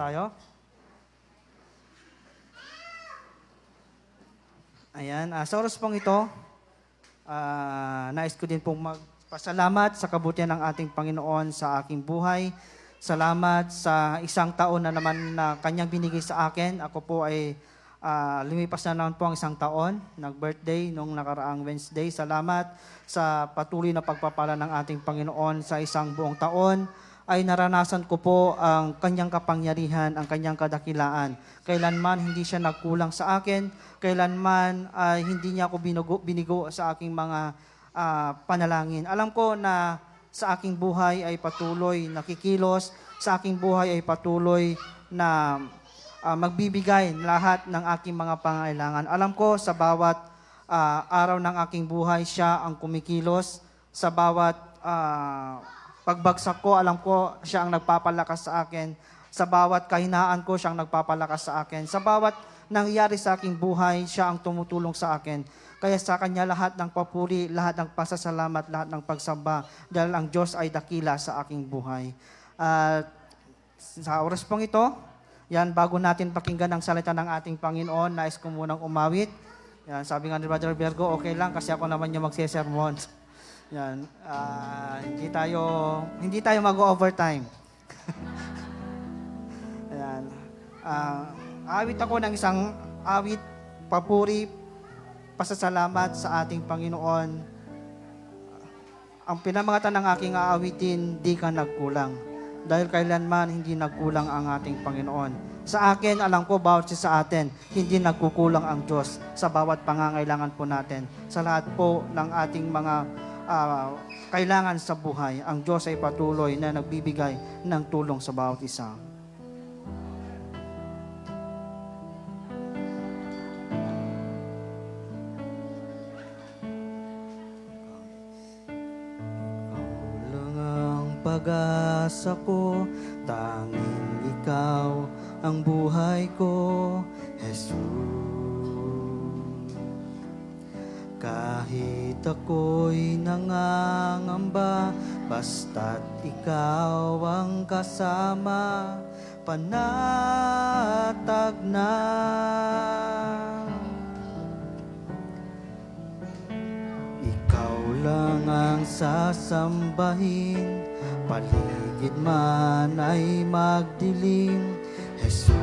tayo. Ayan, sa oras pong ito, nais ko din pong magpasalamat sa kabutihan ng ating Panginoon sa aking buhay. Salamat sa isang taon na naman na Kanyang binigay sa akin. Ako po ay lumipas na naman po ang isang taon, nag-birthday nung nakaraang Wednesday. Salamat sa patuloy na pagpapala ng ating Panginoon sa isang buong taon. Ay naranasan ko po ang Kanyang kapangyarihan, ang Kanyang kadakilaan. Kailanman hindi siya nagkulang sa akin, kailanman hindi niya ako binigo sa aking mga panalangin. Alam ko na sa aking buhay ay patuloy nakikilos, sa aking buhay ay patuloy na magbibigay lahat ng aking mga pangailangan. Alam ko sa bawat araw ng aking buhay, siya ang kumikilos. Sa bawat pagbagsak ko, alam ko siya ang nagpapalakas sa akin. Sa bawat kahinaan ko, siya ang nagpapalakas sa akin. Sa bawat nangyari sa aking buhay, siya ang tumutulong sa akin. Kaya sa Kanya lahat ng papuri, lahat ng pasasalamat, lahat ng pagsamba, dahil ang Diyos ay dakila sa aking buhay. Sa oras pong ito, yan, bago natin pakinggan ang salita ng ating Panginoon, nais ko munang umawit. Yan, sabi nga ni Brother Bergo, okay lang kasi ako naman yung magsisermon. Yan, hindi tayo mag-overtime. Ayan. Awit ako ng isang awit, papuri, pasasalamat sa ating Panginoon. Ang pinamangatan ng aking aawitin, di ka nagkulang. Dahil kailanman hindi nagkulang ang ating Panginoon. Sa akin, alam ko, bawat sa atin, hindi nagkukulang ang Diyos sa bawat pangangailangan po natin. Sa lahat po ng ating mga kailangan sa buhay, ang Diyos ay patuloy na nagbibigay ng tulong sa bawat isa. Ikaw lang ang pag-asa ko, tanging ikaw ang buhay ko, Jesus. Kahit ako'y nangangamba, basta't ikaw ang kasama, panatag na. Ikaw lang ang sasambahin, paligid man ay magdilim, Jesus.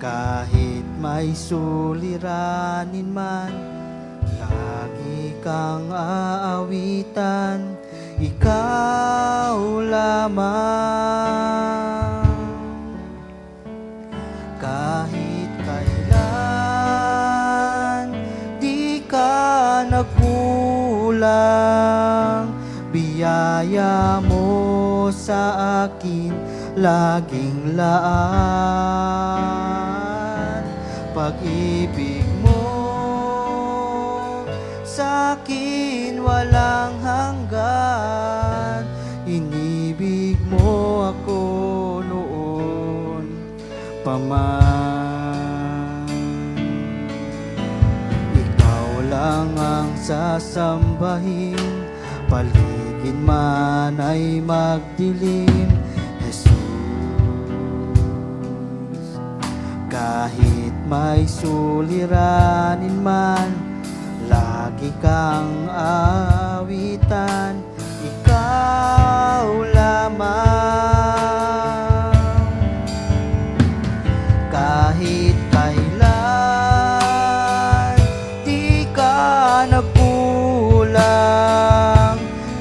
Kahit may suliranin man, lagi kang aawitan, ikaw lamang. Kahit kailan, di ka nagkulang, biyaya mo sa akin, laging laan. Pag-ibig mo sa akin walang hanggan, inibig mo ako noon pa man. Ikaw lang ang sasambahin, paligid man ay magdilim, kahit may suliranin man, lagi kang aawitan, ikaw lamang. Kahit kailan, di ka nagkulang,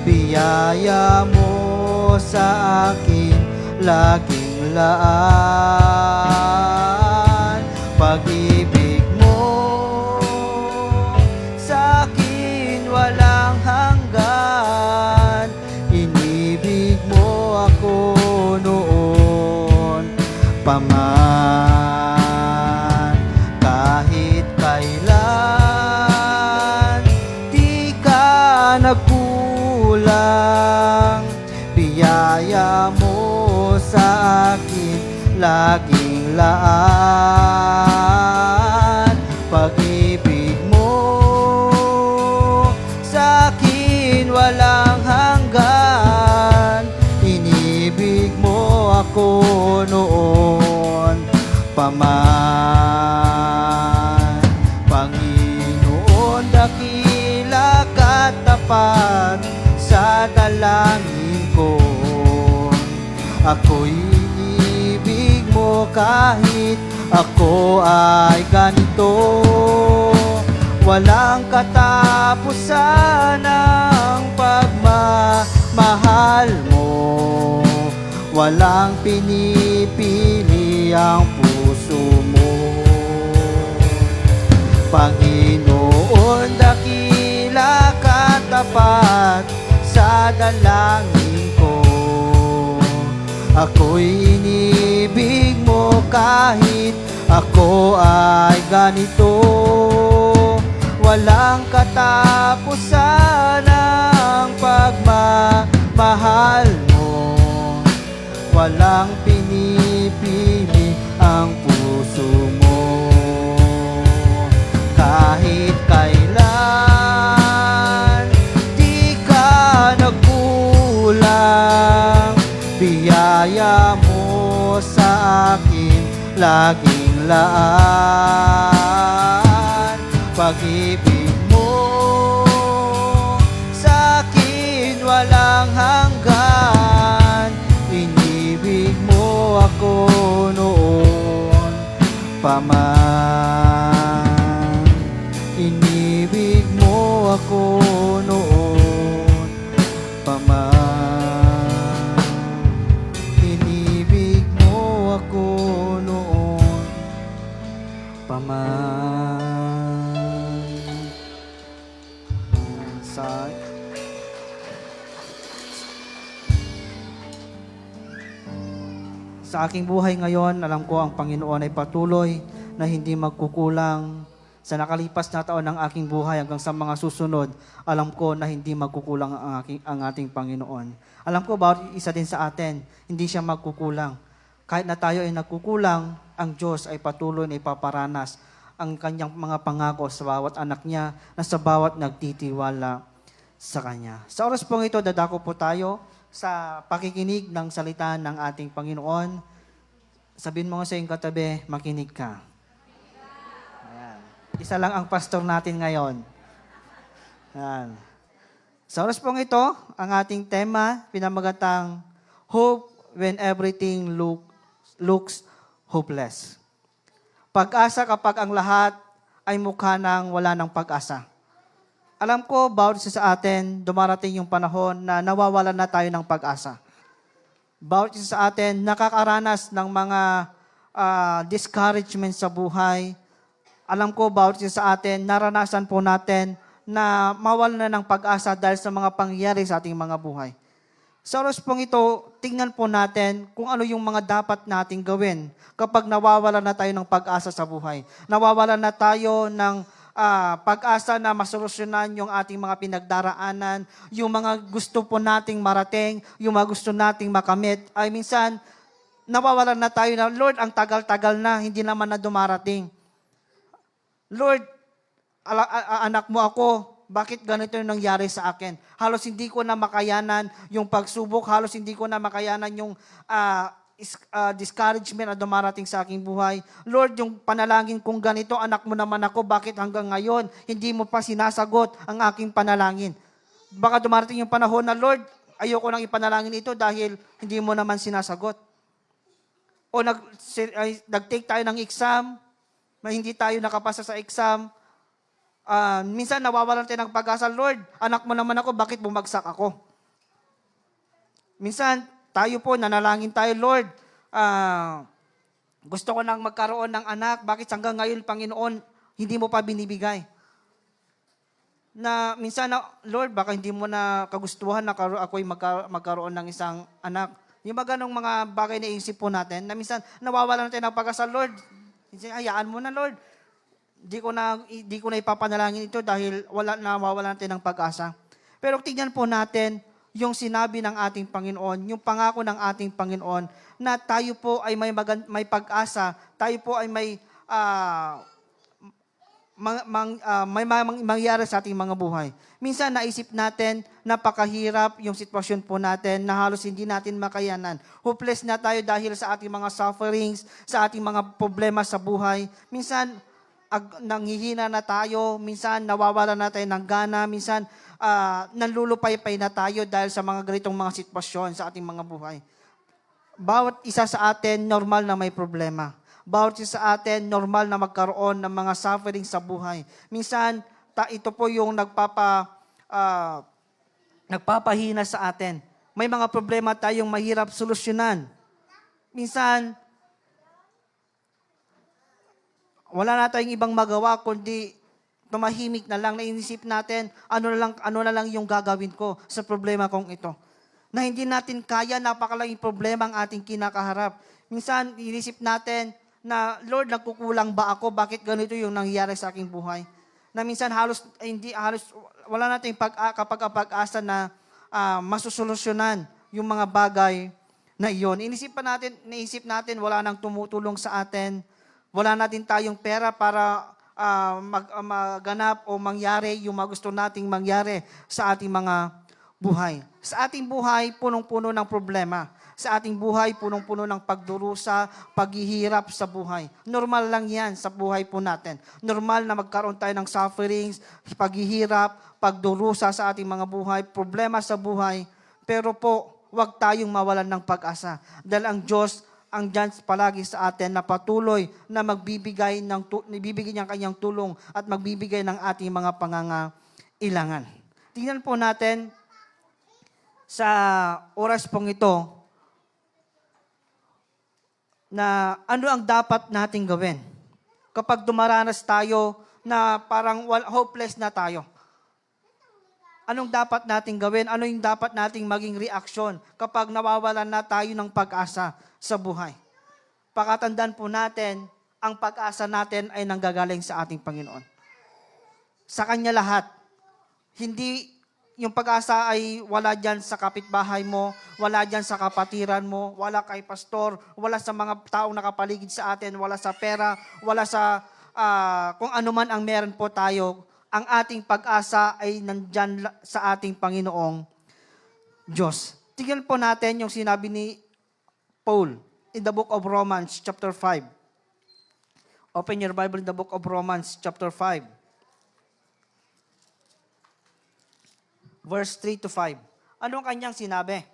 biyaya mo sa akin, laging laan. Pag-ibig mo sa akin walang hanggan, inibig mo ako noon pa man. Kahit kailan, di ka nagkulang, biyaya mo sa akin, laging laan. Pag-ibig mo sa akin walang hanggan, inibig mo tapat sa dalangin ko. Ako'y inibig mo kahit ako ay ganito. Walang katapusan ang pagmamahal mo. Walang pinipili ang puso mo. Panginoon, dakila katapat sa dalangin ko. Ako'y inibig mo kahit ako ay ganito. Walang katapusan ang pagmamahal mo. Walang pinipili ang puso mo. Kahit kailan di ka nagkulang, biyaya mo sa akin laging laan. Pag-ibig mo sa akin walang hanggan. Inibig mo ako noon pa man. Inibig mo ako noon pa man. Inibig mo ako noon pa man. Sa aking buhay ngayon, alam ko ang Panginoon ay patuloy na hindi magkukulang. Sa nakalipas na taon ng aking buhay hanggang sa mga susunod, alam ko na hindi magkukulang ang ating Panginoon. Alam ko bawat isa din sa atin, hindi siya magkukulang. Kahit na tayo ay nagkukulang, ang Diyos ay patuloy na ipaparanas ang kanyang mga pangako sa bawat anak niya na sa bawat nagtitiwala sa Kanya. Sa oras pong ito, dadako po tayo sa pakikinig ng salita ng ating Panginoon. Sabihin mo sa iyong katabi, makinig ka. Ayan. Isa lang ang pastor natin ngayon. Ayan. Sa oras pong ito, ang ating tema, pinamagatang Hope when everything looks hopeless. Pag-asa kapag ang lahat ay mukha ng wala ng pag-asa. Alam ko, bawat isa sa atin, dumarating yung panahon na nawawalan na tayo ng pag-asa. Bawat isa sa atin, nakakaranas ng mga discouragement sa buhay. Alam ko, bawat isa sa atin, naranasan po natin na mawalan na ng pag-asa dahil sa mga pangyayari sa ating mga buhay. Sa oras pong ito, tingnan po natin kung ano yung mga dapat nating gawin kapag nawawalan na tayo ng pag-asa sa buhay. Nawawalan na tayo ng pag-asa na masolusyonan yung ating mga pinagdaraanan, yung mga gusto po nating marating, yung mga gusto nating makamit. Ay minsan, nawawalan na tayo na, Lord, ang tagal-tagal na, hindi naman na dumarating. Lord, anak mo ako, bakit ganito yung nangyari sa akin? Halos hindi ko na makayanan yung pagsubok, halos hindi ko na makayanan yung discouragement na dumarating sa aking buhay. Lord, yung panalangin kong ganito, anak mo naman ako, bakit hanggang ngayon hindi mo pa sinasagot ang aking panalangin? Baka dumarating yung panahon na, Lord, ayoko nang ipanalangin ito dahil hindi mo naman sinasagot. O nag-take tayo ng exam, na hindi tayo nakapasa sa exam. Minsan nawawalan tayo ng pag-asa, Lord, anak mo naman ako, bakit bumagsak ako? Minsan, tayo po, nanalangin tayo, Lord, gusto ko nang magkaroon ng anak, bakit hanggang ngayon, Panginoon, hindi mo pa binibigay? Na minsan, Lord, baka hindi mo na kagustuhan na ako'y magkaroon ng isang anak. Yung mga ganong mga bagay na iisip po natin, na minsan nawawalan natin ng pag-asa, Lord, hayaan mo na, Lord. Di ko na ipapanalangin ito dahil nawawalan natin ng pag-asa. Pero tingnan po natin yung sinabi ng ating Panginoon, yung pangako ng ating Panginoon na tayo po ay may pag-asa, tayo po ay may mangyari sa ating mga buhay. Minsan naisip natin, napakahirap yung sitwasyon po natin na halos hindi natin makayanan. Hopeless na tayo dahil sa ating mga sufferings, sa ating mga problema sa buhay. Minsan, nanghihina na tayo, minsan nawawala na tayo ng gana, minsan nanlulupaypay na tayo dahil sa mga ganitong mga sitwasyon sa ating mga buhay. Bawat isa sa atin, normal na may problema. Bawat isa sa atin, normal na magkaroon ng mga suffering sa buhay. Minsan, ito po yung nagpapahina sa atin. May mga problema tayong mahirap solusyonan. Minsan, wala na tayong ibang magawa kundi tumahimik na lang, nainisip natin, ano na lang yung gagawin ko sa problema kong ito. Na hindi natin kaya, napakalaking problema ang ating kinakaharap. Minsan, inisip natin na, Lord, nagkukulang ba ako? Bakit ganito yung nangyayari sa aking buhay? Na minsan wala nating pag-asa na masusolusyonan yung mga bagay na iyon. Naisip natin, wala nang tumutulong sa atin, wala natin tayong pera para maganap o mangyari yung mga gusto nating mangyari sa ating mga buhay. Sa ating buhay, punong-puno ng problema. Sa ating buhay, punong-puno ng pagdurusa, paghihirap sa buhay. Normal lang yan sa buhay po natin. Normal na magkaroon tayo ng sufferings, paghihirap, pagdurusa sa ating mga buhay, problema sa buhay. Pero po, huwag tayong mawalan ng pag-asa. Dahil ang Diyos ang dyan palagi sa atin na patuloy na magbibigay niyang kanyang tulong at magbibigay ng ating mga pangangailangan. Tingnan po natin sa oras pong ito na ano ang dapat nating gawin kapag dumaranas tayo na parang hopeless na tayo. Anong dapat nating gawin? Ano yung dapat nating maging reaksyon kapag nawawalan na tayo ng pag-asa sa buhay? Pakatandaan po natin, ang pag-asa natin ay nanggagaling sa ating Panginoon. Sa Kanya lahat. Hindi yung pag-asa ay wala dyan sa kapitbahay mo, wala dyan sa kapatiran mo, wala kay pastor, wala sa mga taong nakapaligid sa atin, wala sa pera, wala sa kung ano man ang meron po tayo. Ang ating pag-asa ay nandyan sa ating Panginoong Diyos. Tingnan po natin yung sinabi ni Paul in the book of Romans chapter 5. Open your Bible in the book of Romans chapter 5. Verse 3 to 5. Ano ang kanyang sinabi?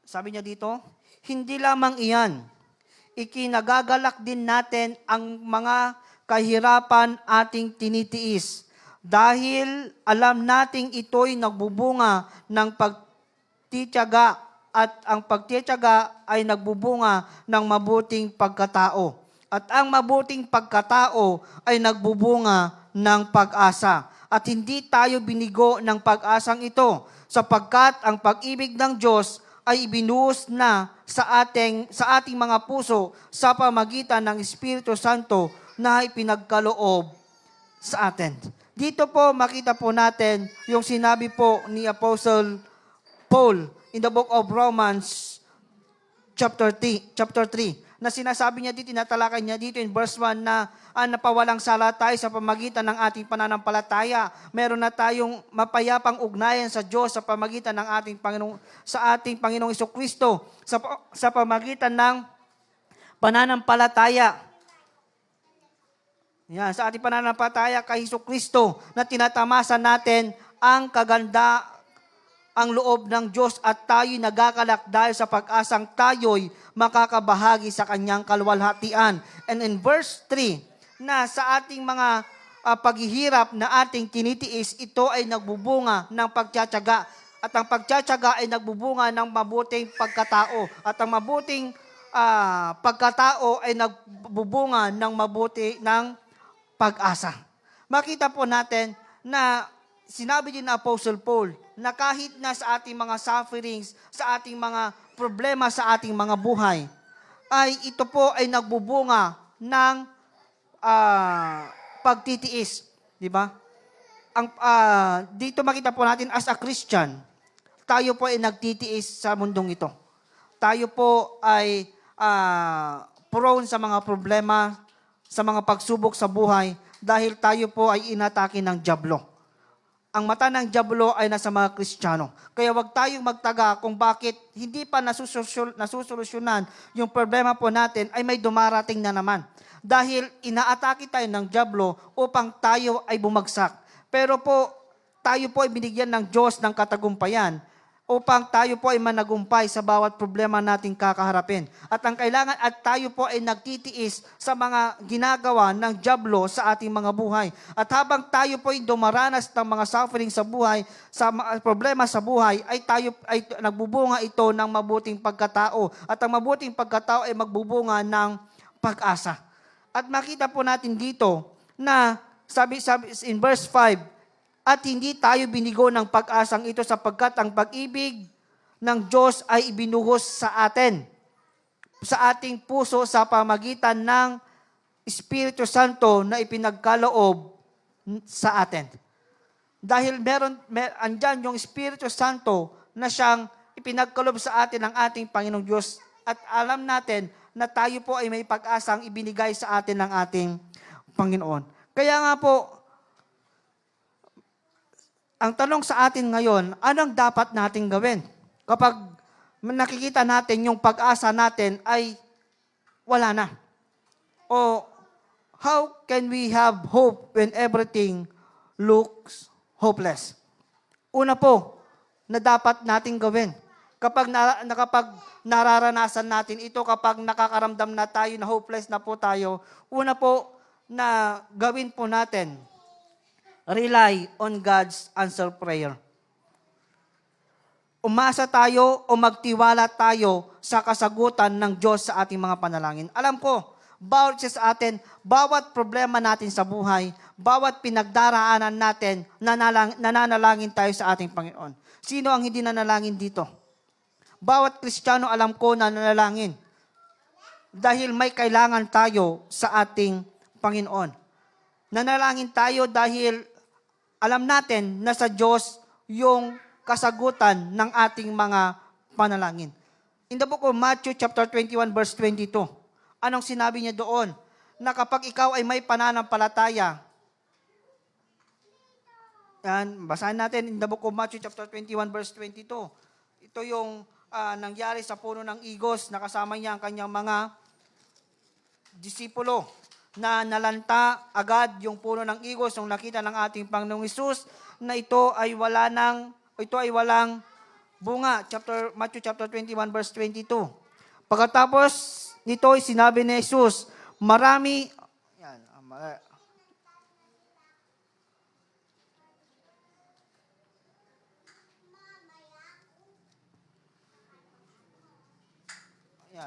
Sabi niya dito, hindi lamang iyan, ikinagagalak din natin ang mga kahirapan ating tinitiis dahil alam nating ito'y nagbubunga ng pagtitiyaga at ang pagtitiyaga ay nagbubunga ng mabuting pagkatao. At ang mabuting pagkatao ay nagbubunga ng pag-asa. At hindi tayo binigo ng pag-asang ito sapagkat ang pag-ibig ng Diyos ay ibinuhos na sa ating mga puso sa pamagitan ng Espiritu Santo na ipinagkaloob sa atin. Dito po makita po natin yung sinabi po ni Apostle Paul in the book of Romans chapter 3, na sinasabi niya dito, tinatalakay niya dito in verse 1 na napawalang sala tayo sa pamagitan ng ating pananampalataya. Meron na tayong mapayapang ugnayan sa Diyos sa pamagitan ng ating Panginoong Jesucristo sa pamagitan ng pananampalataya. Yan, sa ating pananampalataya kay Jesucristo na tinatamasa natin ang ang loob ng Diyos at tayo'y nagagalak dahil sa pag-asang tayo'y makakabahagi sa kanyang kaluwalhatian. And in verse 3, na sa ating mga paghihirap na ating tinitiis, ito ay nagbubunga ng pagtsatsaga. At ang pagtsatsaga ay nagbubunga ng mabuting pagkatao. At ang mabuting pagkatao ay nagbubunga ng mabuti ng pag-asa. Makita po natin na sinabi din ng Apostle Paul na kahit na sa ating mga sufferings, sa ating mga problema sa ating mga buhay, ay ito po ay nagbubunga ng pagtitiis. Di ba? Dito makita po natin as a Christian, tayo po ay nagtitiis sa mundong ito. Tayo po ay prone sa mga problema, sa mga pagsubok sa buhay, dahil tayo po ay inatake ng dyablo. ang mata ng dyablo ay nasa mga Kristiyano. Kaya wag tayong magtaga kung bakit hindi pa nasusolusyonan yung problema po natin ay may dumarating na naman. Dahil inaatake tayo ng dyablo upang tayo ay bumagsak. Pero po, tayo po ay binigyan ng Diyos ng katagumpayan upang tayo po ay managumpay sa bawat problema nating kakaharapin. At ang kailangan at tayo po ay nagtitiis sa mga ginagawa ng dyablo sa ating mga buhay. At habang tayo po ay dumaranas ng mga suffering sa buhay, sa mga problema sa buhay, ay tayo ay nagbubunga ito ng mabuting pagkatao. At ang mabuting pagkatao ay magbubunga ng pag-asa. At makita po natin dito na sabi in verse 5, at hindi tayo binigo ng pag-asang ito sapagkat ang pag-ibig ng Diyos ay ibinuhos sa atin, sa ating puso sa pamagitan ng Espiritu Santo na ipinagkaloob sa atin. Dahil andyan yung Espiritu Santo na siyang ipinagkaloob sa atin ng ating Panginoong Diyos at alam natin na tayo po ay may pag-asang ibinigay sa atin ng ating Panginoon. Kaya nga po, ang tanong sa atin ngayon, anong dapat nating gawin? Kapag nakikita natin yung pag-asa natin ay wala na. O how can we have hope when everything looks hopeless? Una po, na dapat nating gawin. Kapag nararanasan natin ito, kapag nakakaramdam na tayo na hopeless na po tayo, una po na gawin po natin, rely on God's answer prayer. Umasa tayo o magtiwala tayo sa kasagutan ng Diyos sa ating mga panalangin. Alam ko, bawat sa atin, bawat problema natin sa buhay, bawat pinagdaraanan natin, nananalangin tayo sa ating Panginoon. Sino ang hindi nanalangin dito? Bawat Kristiyano alam ko na nanalangin. Dahil may kailangan tayo sa ating Panginoon. Nanalangin tayo dahil alam natin na sa Diyos yung kasagutan ng ating mga panalangin. In the book of Matthew chapter 21 verse 22, anong sinabi niya doon? Na kapag ikaw ay may pananampalataya, yan, basahin natin in the book of Matthew chapter 21 verse 22. Ito yung nangyari sa puno ng igos na kasama niya ang kanyang mga disipulo, na nalanta agad yung puno ng igos nung nakita ng ating Panginoong Hesus na ito ay walang bunga. Matthew chapter 21 verse 22. Pagkatapos nito ay sinabi ni Hesus, marami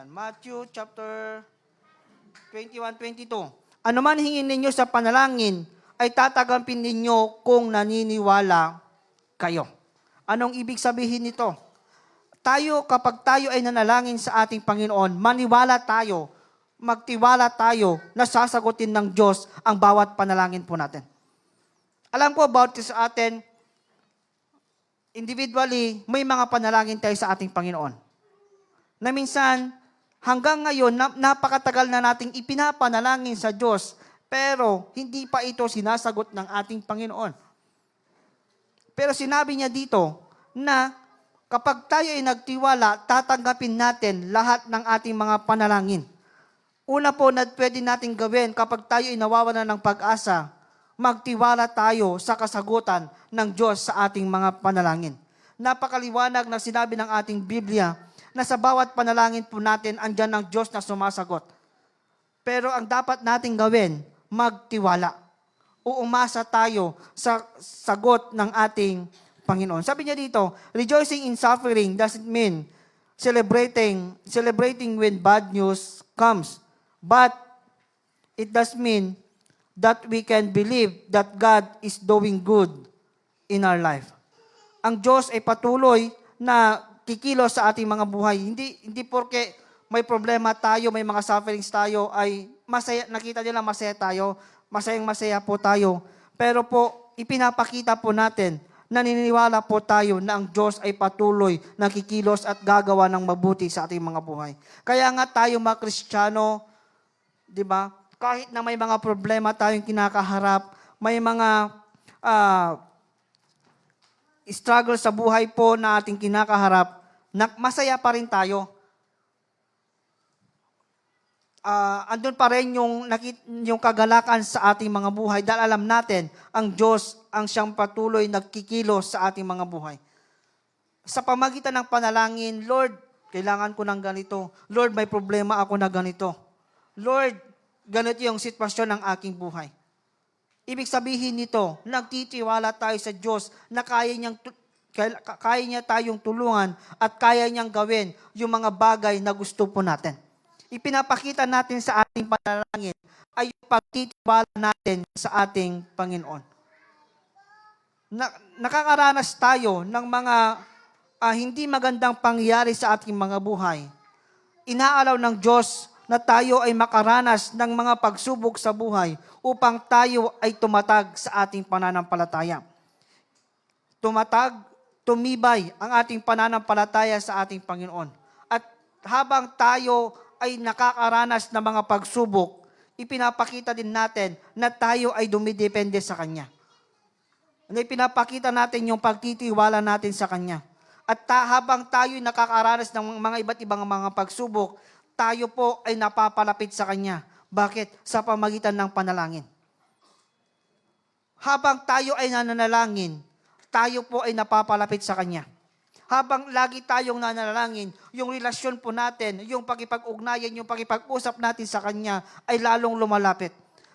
Matthew chapter 21-22. Ano man hingin ninyo sa panalangin, ay tatagampin ninyo kung naniniwala kayo. Anong ibig sabihin nito? Kapag tayo ay nanalangin sa ating Panginoon, maniwala tayo, magtiwala tayo na sasagutin ng Diyos ang bawat panalangin po natin. Alam ko about sa atin, individually, may mga panalangin tayo sa ating Panginoon. Na minsan, hanggang ngayon, napakatagal na nating ipinapanalangin sa Diyos, pero hindi pa ito sinasagot ng ating Panginoon. Pero sinabi niya dito na kapag tayo ay nagtiwala, tatanggapin natin lahat ng ating mga panalangin. Una po na pwede natin gawin kapag tayo ay nawawalan ng pag-asa, magtiwala tayo sa kasagutan ng Diyos sa ating mga panalangin. Napakaliwanag na sinabi ng ating Biblia na sa bawat panalangin po natin, andyan ang Diyos na sumasagot. Pero ang dapat nating gawin, magtiwala. Uumasa tayo sa sagot ng ating Panginoon. Sabi niya dito, rejoicing in suffering doesn't mean celebrating when bad news comes. But it does mean that we can believe that God is doing good in our life. Ang Diyos ay patuloy na kikilos sa ating mga buhay. Hindi porke may problema tayo, may mga sufferings tayo, ay masaya, nakita nila masaya tayo, masayang-masaya po tayo. Pero po, ipinapakita po natin, naniniwala po tayo na ang Diyos ay patuloy na kikilos at gagawa ng mabuti sa ating mga buhay. Kaya nga tayo mga Kristiyano, di ba, kahit na may mga problema tayong kinakaharap, may mga struggle sa buhay po na ating kinakaharap, masaya pa rin tayo. Andun pa rin yung kagalakan sa ating mga buhay dahil alam natin, ang Diyos ang siyang patuloy nagkikilos sa ating mga buhay. Sa pamagitan ng panalangin, Lord, kailangan ko ng ganito. Lord, may problema ako na ganito. Lord, ganito yung sitwasyon ng aking buhay. Ibig sabihin nito, nagtitiwala tayo sa Diyos na kaya niya tayong tulungan at kaya niyang gawin yung mga bagay na gusto po natin. Ipinapakita natin sa ating panalangin ay yung pagtitiwala natin sa ating Panginoon. Nakakaranas tayo ng mga hindi magandang pangyayari sa ating mga buhay. Inaalaw ng Diyos na tayo ay makaranas ng mga pagsubok sa buhay upang tayo ay tumatag sa ating pananampalataya. Tumibay ang ating pananampalataya sa ating Panginoon. At habang tayo ay nakakaranas ng mga pagsubok, ipinapakita din natin na tayo ay dumidepende sa Kanya. Ipinapakita natin yung pagtitiwala natin sa Kanya. At habang tayo ay nakakaranas ng mga iba't ibang mga pagsubok, tayo po ay napapalapit sa Kanya. Bakit? Sa pamagitan ng panalangin. Habang tayo ay nananalangin, tayo po ay napapalapit sa Kanya. Habang lagi tayong nananalangin, yung relasyon po natin, yung pakipag-ugnayan, yung pakipag-usap natin sa Kanya ay lalong lumalapit.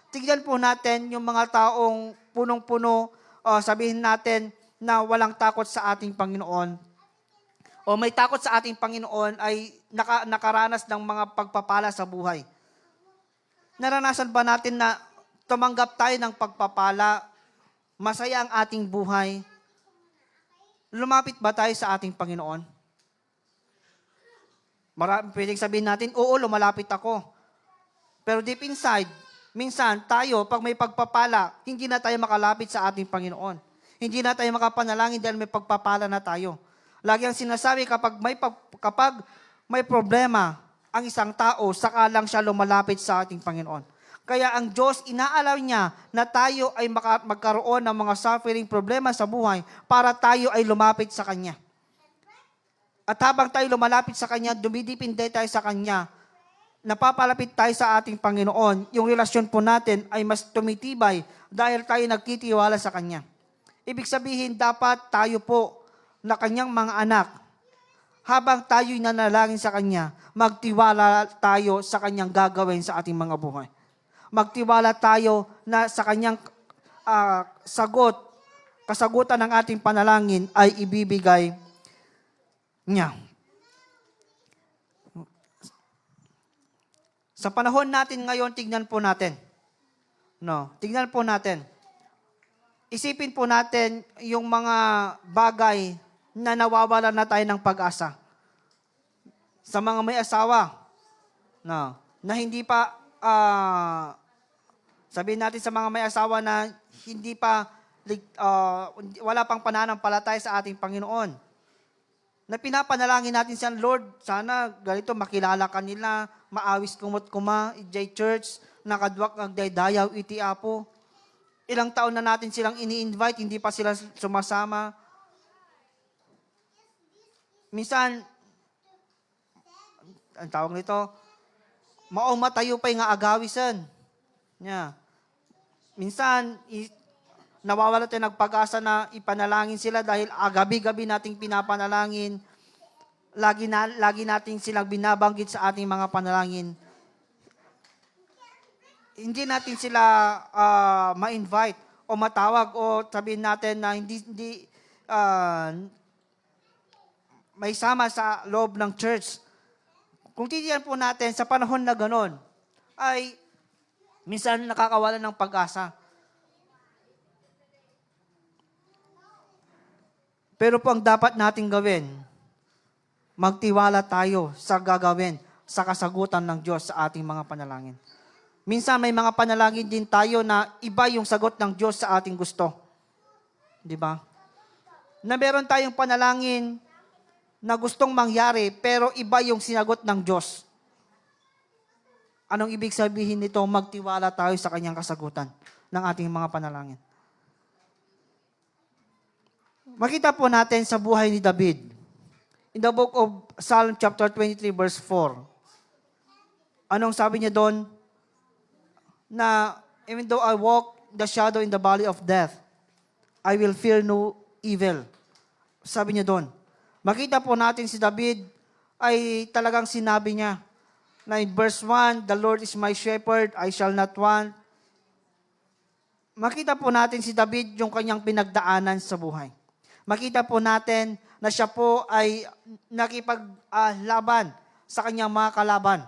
Tignan po natin yung mga taong punong-puno, sabihin natin na walang takot sa ating Panginoon. O may takot sa ating Panginoon ay nakaranas ng mga pagpapala sa buhay. Naranasan ba natin na tumanggap tayo ng pagpapala, masaya ang ating buhay? Lumapit ba tayo sa ating Panginoon? Pwedeng sabihin natin, oo, lumalapit ako. Pero deep inside, minsan tayo, pag may pagpapala, hindi na tayo makalapit sa ating Panginoon. Hindi na tayo makapanalangin dahil may pagpapala na tayo. Lagi ang sinasabi, kapag may problema ang isang tao, saka lang siya lumalapit sa ating Panginoon. Kaya ang Diyos, inaalaw niya na tayo ay magkaroon ng mga suffering problema sa buhay para tayo ay lumapit sa Kanya. At habang tayo lumalapit sa Kanya, dumidipinde tayo sa Kanya, napapalapit tayo sa ating Panginoon, yung relasyon po natin ay mas tumitibay dahil tayo nagtitiwala sa Kanya. Ibig sabihin, dapat tayo po na Kanyang mga anak, habang tayo'y nanalangin sa Kanya, magtiwala tayo sa Kanyang gagawin sa ating mga buhay. Magtiwala tayo na sa Kanyang kasagutan ng ating panalangin ay ibibigay niya. Sa panahon natin ngayon, tignan po natin. Tignan po natin. Isipin po natin yung mga bagay na nawawala na tayo ng pag-asa. Sa mga may asawa, na hindi pa, sabihin natin sa mga may asawa na hindi pa, wala pang pananampalataya sa ating Panginoon. Na pinapanalangin natin siya, Lord, sana ganito makilala ka nila, maawis kumot kuma, ijay church, nakadwak agdaydayaw iti apo. Ilang taon na natin silang ini-invite, hindi pa sila sumasama. Minsan, ang tawag nito, matayo pa yung agawisan. Minsan, nawawala tayo ng pag-asa na ipanalangin sila dahil gabi-gabi nating pinapanalangin. Lagi natin silang binabanggit sa ating mga panalangin. Hindi natin sila ma-invite o matawag o sabihin natin na hindi may sama sa loob ng church. Kung titiyan po natin sa panahon na ganon, ay minsan nakakawalan ng pag-asa. Pero po ang dapat nating gawin, magtiwala tayo sa gagawin, sa kasagutan ng Diyos sa ating mga panalangin. Minsan may mga panalangin din tayo na iba yung sagot ng Diyos sa ating gusto. Di ba? Na meron tayong panalangin na gustong mangyari, pero iba yung sinagot ng Diyos. Anong ibig sabihin nito? Magtiwala tayo sa Kanyang kasagutan ng ating mga panalangin. Makita po natin sa buhay ni David. In the book of Psalm chapter 23 verse 4. Anong sabi niya doon? Na even though I walk the shadow in the valley of death, I will fear no evil. Sabi niya doon. Makita po natin si David ay talagang sinabi niya na in verse 1, the Lord is my shepherd, I shall not want. Makita po natin si David yung kanyang pinagdaanan sa buhay. Makita po natin na siya po ay nakipaglaban sa kanyang mga kalaban.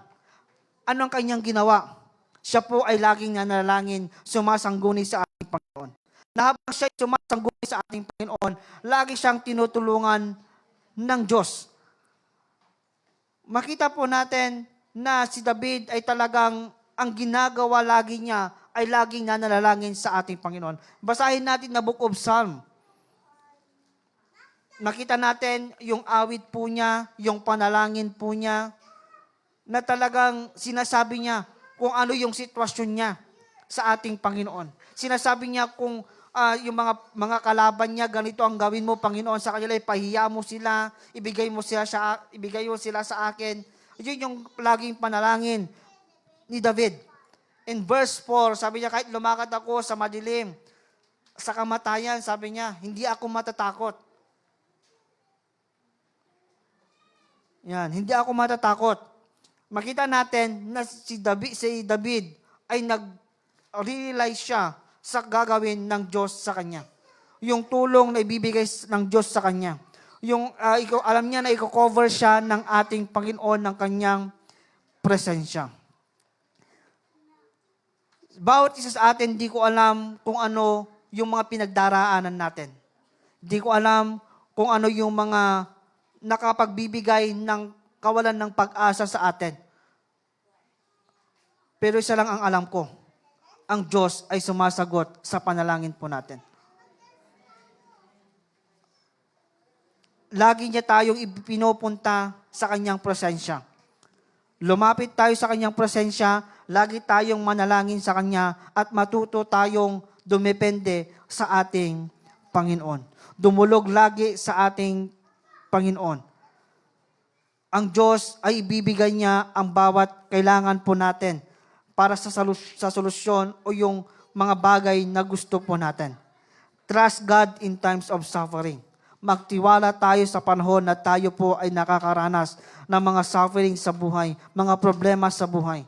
Ano ang kanyang ginawa? Siya po ay laging nanalangin, sumasangguni sa ating Panginoon. Na habang siya sumasangguni sa ating Panginoon, lagi siyang tinutulungan ng Diyos. Makita po natin na si David ay talagang ang ginagawa lagi niya ay laging nanalangin sa ating Panginoon. Basahin natin na Book of Psalm. Nakita natin yung awit po niya, yung panalangin po niya, na talagang sinasabi niya kung ano yung sitwasyon niya sa ating Panginoon. Sinasabi niya kung yung mga kalaban niya, ganito ang gawin mo, Panginoon, sa kanila, ipahiya mo sila, ibigay mo sila sa akin. Yun yung laging panalangin ni David. In verse 4, sabi niya, kahit lumakad ako sa madilim, sa kamatayan, sabi niya, hindi ako matatakot. Yan, hindi ako matatakot. Makita natin na si David ay nag-realize siya sa gagawin ng Diyos sa kanya. Yung tulong na ibibigay ng Diyos sa kanya. Yung alam niya na i-cover siya ng ating Panginoon ng kanyang presensya. Bawat isa sa atin, di ko alam kung ano yung mga pinagdaraanan natin. Di ko alam kung ano yung mga nakapagbibigay ng kawalan ng pag-asa sa atin. Pero isa lang ang alam ko, ang Diyos ay sumasagot sa panalangin po natin. Lagi niya tayong pinupunta sa kanyang presensya. Lumapit tayo sa kanyang presensya, lagi tayong manalangin sa kanya at matuto tayong dumepende sa ating Panginoon. Dumulog lagi sa ating Panginoon. Ang Diyos ay ibibigay niya ang bawat kailangan po natin para sa solusyon o yung mga bagay na gusto po natin. Trust God in times of suffering. Magtiwala tayo sa panahon na tayo po ay nakakaranas ng mga suffering sa buhay, mga problema sa buhay.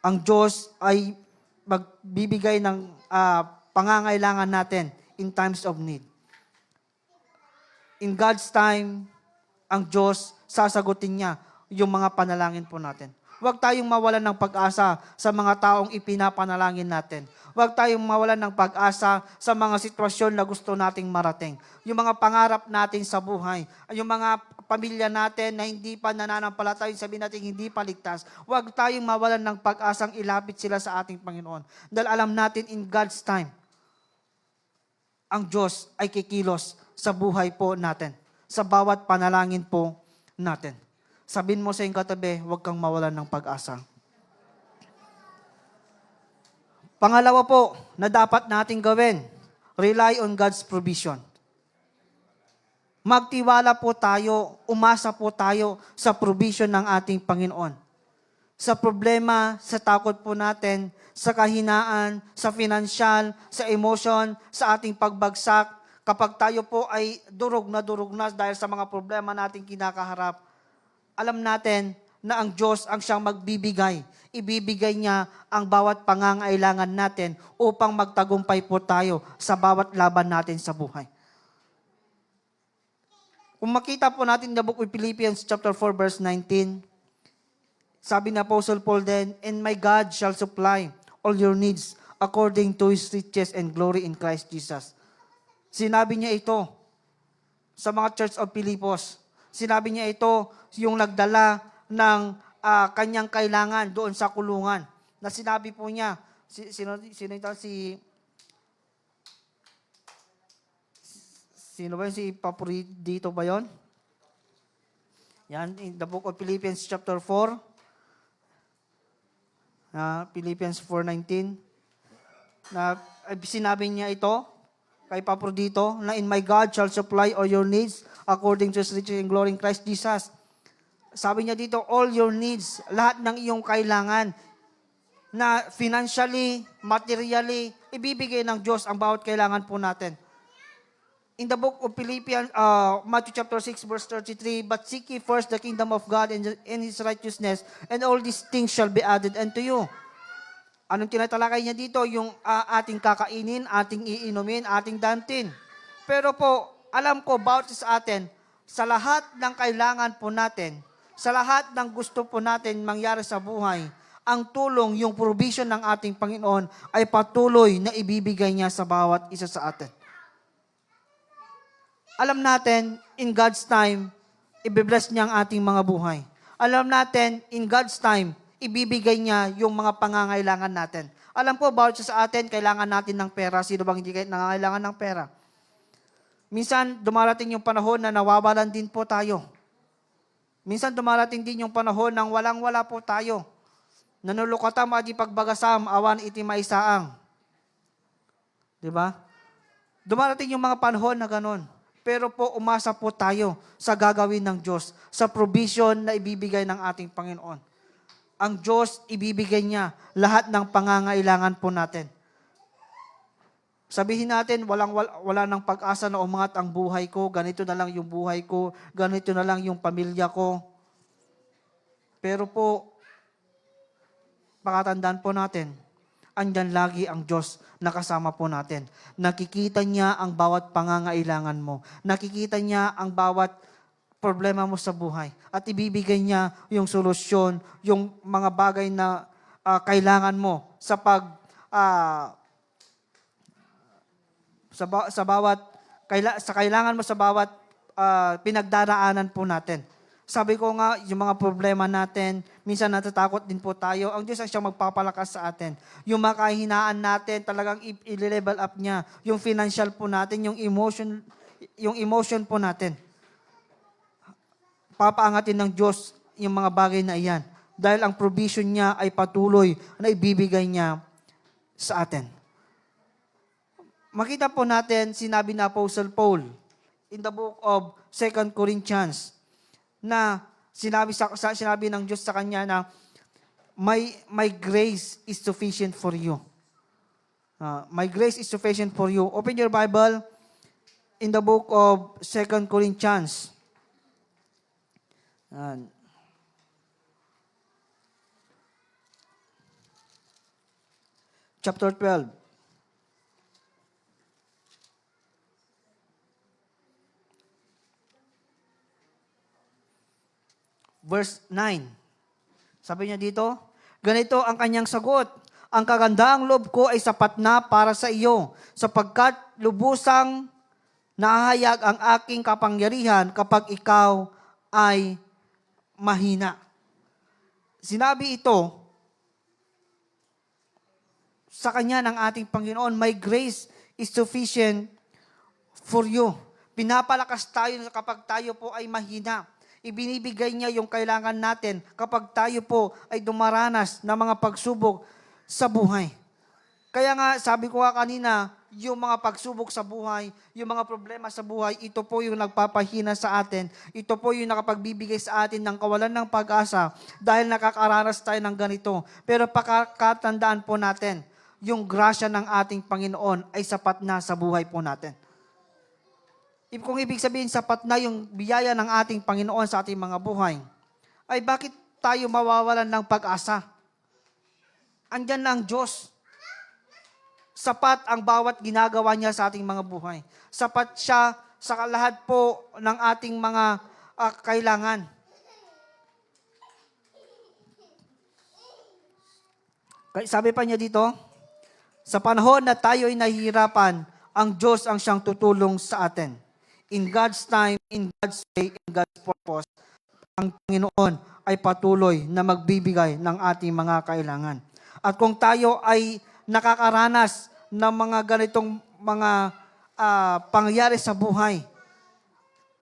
Ang Diyos ay magbibigay ng pangangailangan natin in times of need. In God's time, ang Diyos, sasagutin niya yung mga panalangin po natin. Huwag tayong mawalan ng pag-asa sa mga taong ipinapanalangin natin. Huwag tayong mawalan ng pag-asa sa mga sitwasyon na gusto nating marating. Yung mga pangarap natin sa buhay, yung mga pamilya natin na hindi pa nananampalataya, sabihin natin hindi pa ligtas. Huwag tayong mawalan ng pag-asang ilapit sila sa ating Panginoon. Dahil alam natin in God's time, ang Diyos ay kikilos sa buhay po natin, sa bawat panalangin po natin. Sabihin mo sa iyong katabi, huwag kang mawalan ng pag-asa. Pangalawa po na dapat nating gawin, rely on God's provision. Magtiwala po tayo, umasa po tayo sa provision ng ating Panginoon. Sa problema, sa takot po natin, sa kahinaan, sa financial, sa emotion, sa ating pagbagsak, kapag tayo po ay durog na dahil sa mga problema nating kinakaharap, alam natin na ang Diyos ang siyang magbibigay. Ibibigay niya ang bawat pangangailangan natin upang magtagumpay po tayo sa bawat laban natin sa buhay. Kung makita po natin the book of Philippians chapter 4 verse 19, sabi ni Apostle Paul then, "And my God shall supply all your needs according to His riches and glory in Christ Jesus." Sinabi niya ito sa mga Church of Philippos. Sinabi niya ito yung nagdala ng kanyang kailangan doon sa kulungan. Na sinabi po niya, sino ito? Sino ba yun? Si Papridito ba yun? Yan, in the book of Philippians chapter 4. Philippians 4:19. Na sinabi niya ito, kay Paprodito, na in my God shall supply all your needs according to His riches in glory in Christ Jesus. Sabi niya dito, all your needs, lahat ng iyong kailangan, na financially, materially, ibibigay ng Diyos ang bawat kailangan po natin. In the book of Philippians, Matthew chapter 6, verse 33, but seek ye first the kingdom of God and His righteousness, and all these things shall be added unto you. Anong tinatalakay niya dito? Yung ating kakainin, ating iinumin, ating dantin. Pero po, alam ko, bawat sa atin, sa lahat ng kailangan po natin, sa lahat ng gusto po natin mangyari sa buhay, ang tulong, yung provision ng ating Panginoon ay patuloy na ibibigay niya sa bawat isa sa atin. Alam natin, in God's time, ibibless niya ang ating mga buhay. Alam natin, in God's time, ibibigay niya yung mga pangangailangan natin. Alam po, bawat isa sa atin, kailangan natin ng pera. Sino bang hindi nangangailangan ng pera? Minsan, dumarating yung panahon na nawawalan din po tayo. Minsan, dumarating din yung panahon na walang-wala po tayo. Nanulukatam adi pagbagasam, awan iti maisaang. Diba? Dumarating yung mga panahon na ganon. Pero po, umasa po tayo sa gagawin ng Diyos, sa provision na ibibigay ng ating Panginoon. Ang Diyos, ibibigay niya lahat ng pangangailangan po natin. Sabihin natin, wala nang pag-asa na umangat ang buhay ko, ganito na lang yung buhay ko, ganito na lang yung pamilya ko. Pero po, pakatandaan po natin, andyan lagi ang Diyos na kasama po natin. Nakikita niya ang bawat pangangailangan mo. Nakikita niya ang bawat problema mo sa buhay. At ibibigay niya yung solusyon, yung mga bagay na kailangan mo sa kailangan mo sa bawat pinagdaraanan po natin. Sabi ko nga, yung mga problema natin, minsan natatakot din po tayo. Ang Diyos ang siyang magpapalakas sa atin. Yung mga kahinaan natin, talagang i-level up niya. Yung financial po natin, yung emotion po natin. Papaangatin ng Diyos yung mga bagay na iyan. Dahil ang provision niya ay patuloy na ibibigay niya sa atin. Makita po natin, sinabi na Apostle Paul in the book of 2 Corinthians, na sinabi ng Diyos sa kanya na my grace is sufficient for you. My grace is sufficient for you. Open your Bible in the book of 2 Corinthians. Chapter 12. Verse 9. Sabi niya dito, ganito ang kanyang sagot. Ang kagandaang loob ko ay sapat na para sa iyo, sapagkat lubusang nahahayag ang aking kapangyarihan kapag ikaw ay mahina. Sinabi ito sa kanya ng ating Panginoon, my grace is sufficient for you. Pinapalakas tayo kapag tayo po ay mahina. Ibinibigay niya yung kailangan natin kapag tayo po ay dumaranas ng mga pagsubok sa buhay. Kaya nga, sabi ko nga kanina, yung mga pagsubok sa buhay, yung mga problema sa buhay, ito po yung nagpapahina sa atin. Ito po yung nakapagbibigay sa atin ng kawalan ng pag-asa dahil nakakaranas tayo ng ganito. Pero pakatandaan po natin, yung grasya ng ating Panginoon ay sapat na sa buhay po natin. Kung ibig sabihin, sapat na yung biyaya ng ating Panginoon sa ating mga buhay, ay bakit tayo mawawalan ng pag-asa? Andyan na ang Diyos. Sapat ang bawat ginagawa niya sa ating mga buhay. Sapat siya sa lahat po ng ating mga kailangan. Sabi pa niya dito, sa panahon na tayo ay nahihirapan, ang Diyos ang siyang tutulong sa atin. In God's time, in God's way, in God's purpose, ang Panginoon ay patuloy na magbibigay ng ating mga kailangan. At kung tayo ay nakakaranas ng mga ganitong mga pangyayari sa buhay,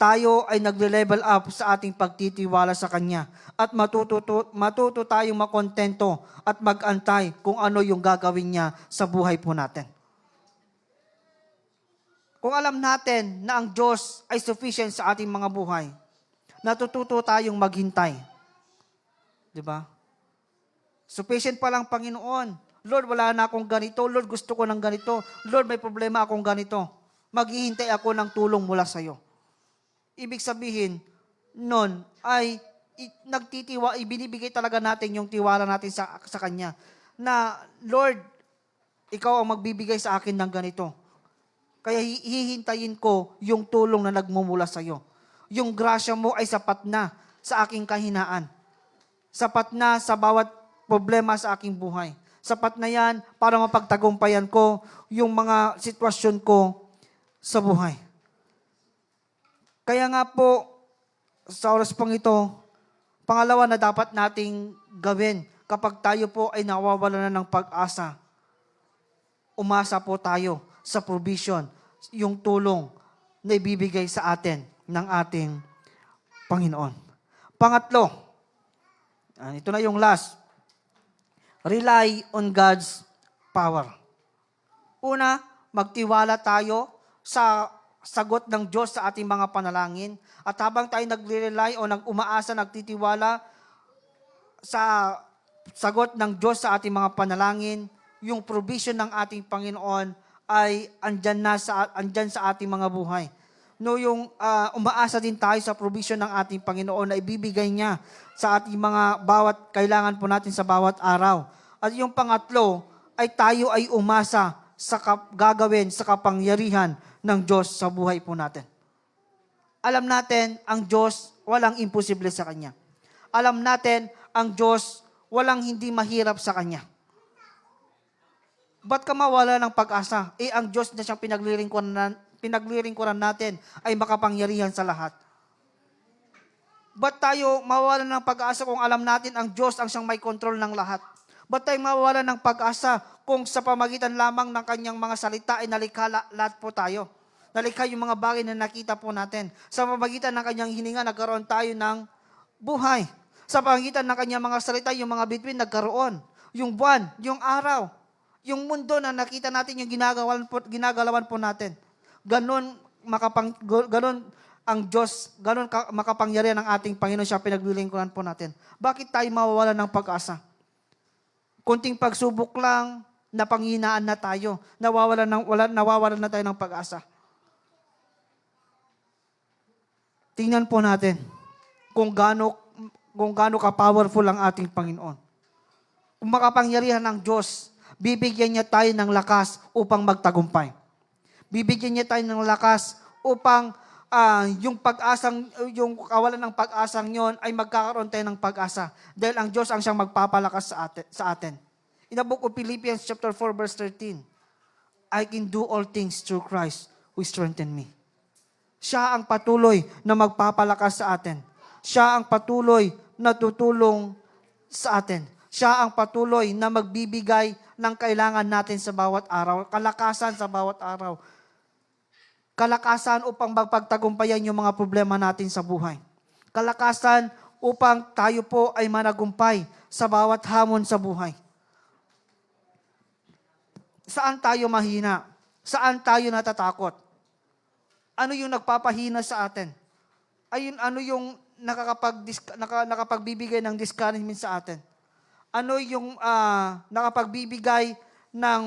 tayo ay nagle-level up sa ating pagtitiwala sa Kanya. At matuto tayong makontento at mag-antay kung ano yung gagawin niya sa buhay po natin. Kung alam natin na ang Diyos ay sufficient sa ating mga buhay, natututo tayong maghintay. Di ba? Sufficient pa lang Panginoon. Lord, wala na akong ganito. Lord, gusto ko ng ganito. Lord, may problema akong ganito. Maghihintay ako ng tulong mula sa iyo. Ibig sabihin, nun ay ibinibigay talaga natin yung tiwala natin sa Kanya. Na, Lord, ikaw ang magbibigay sa akin ng ganito. Kaya hihintayin ko yung tulong na nagmumula sa iyo. Yung grasya mo ay sapat na sa aking kahinaan. Sapat na sa bawat problema sa aking buhay. Sapat na yan para mapagtagumpayan ko yung mga sitwasyon ko sa buhay. Kaya nga po, sa oras pang ito, pangalawa na dapat nating gawin kapag tayo po ay nawawala na ng pag-asa, umasa po tayo sa provision, yung tulong na ibibigay sa atin ng ating Panginoon. Pangatlo, ito na yung last, rely on God's power. Una, magtiwala tayo sa sagot ng Diyos sa ating mga panalangin. At habang tayo nagre-rely o umaasa, nagtitiwala sa sagot ng Diyos sa ating mga panalangin, yung provision ng ating Panginoon ay andyan sa ating mga buhay. No, yung umaasa din tayo sa provision ng ating Panginoon na ibibigay niya sa ating mga bawat kailangan po natin sa bawat araw. At yung pangatlo ay tayo ay umasa sa gagawin sa kapangyarihan ng Diyos sa buhay po natin. Alam natin, ang Diyos walang imposible sa Kanya. Alam natin, ang Diyos walang hindi mahirap sa Kanya. Ba't ka mawala ng pag-asa? Ang Diyos na siyang pinaglilingkuran natin ay makapangyarihan sa lahat. Ba't tayo mawala ng pag-asa kung alam natin ang Diyos ang siyang may kontrol ng lahat? Ba't tayo mawala ng pag-asa kung sa pamagitan lamang ng kanyang mga salita ay nalikha lahat po tayo? Nalikha yung mga bagay na nakita po natin. Sa pamagitan ng kanyang hininga, nagkaroon tayo ng buhay. Sa pamagitan ng kanyang mga salita, yung mga bituin nagkaroon. Yung buwan, yung araw, yung mundo na nakita natin, yung ginagalawan po natin. Ganon ang Diyos, ganon makapangyarihan ng ating Panginoon, siya pinaglilingkuran po natin. Bakit tayo mawawala ng pag-asa? Kunting pagsubok lang, napanghinaan na tayo. Nawawalan na tayo ng pag-asa. Tingnan po natin kung gaano ka-powerful ang ating Panginoon. Kung makapangyarihan ng Diyos, bibigyan niya tayo ng lakas upang magtagumpay. Bibigyan niya tayo ng lakas upang yung kawalan ng pag-asang yon ay magkakaroon tayo ng pag-asa. Dahil ang Diyos ang siyang magpapalakas sa atin. In the book of Philippians chapter 4 verse 13, I can do all things through Christ who strengthened me. Siya ang patuloy na magpapalakas sa atin. Siya ang patuloy na tutulong sa atin. Siya ang patuloy na magbibigay ng kailangan natin sa bawat araw. Kalakasan sa bawat araw. Kalakasan upang magpagtagumpayan yung mga problema natin sa buhay. Kalakasan upang tayo po ay managumpay sa bawat hamon sa buhay. Saan tayo mahina? Saan tayo natatakot? Ano yung nagpapahina sa atin? Ano yung nakapagbibigay ng discouragement sa atin? Ano yung nakapagbibigay ng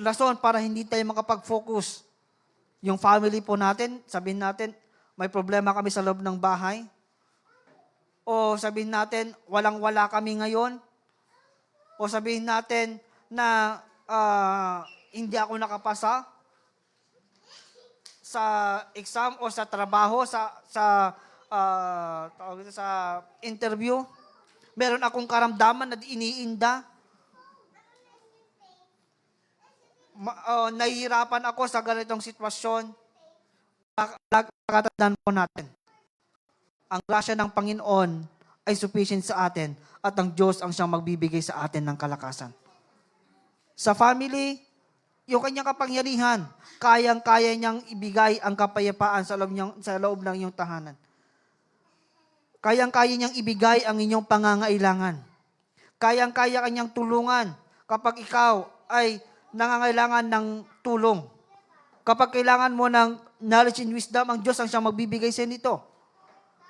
rason para hindi tayo makapag-focus? Yung family po natin, sabihin natin, may problema kami sa loob ng bahay. O sabihin natin, walang-wala kami ngayon. O sabihin natin na hindi ako nakapasa sa exam o sa trabaho, sa interview. Meron akong karamdaman na iniinda. Nahihirapan ako sa ganitong sitwasyon. Pakatandaan po natin. Ang grasya ng Panginoon ay sufficient sa atin at ang Diyos ang siyang magbibigay sa atin ng kalakasan. Sa family, yung kanyang kapangyarihan, kayang-kaya niyang ibigay ang kapayapaan sa loob ng iyong tahanan. Kayang-kaya niyang ibigay ang inyong pangangailangan. Kayang-kaya kanyang tulungan kapag ikaw ay nangangailangan ng tulong. Kapag kailangan mo ng knowledge and wisdom, ang Diyos ang siyang magbibigay sa nito.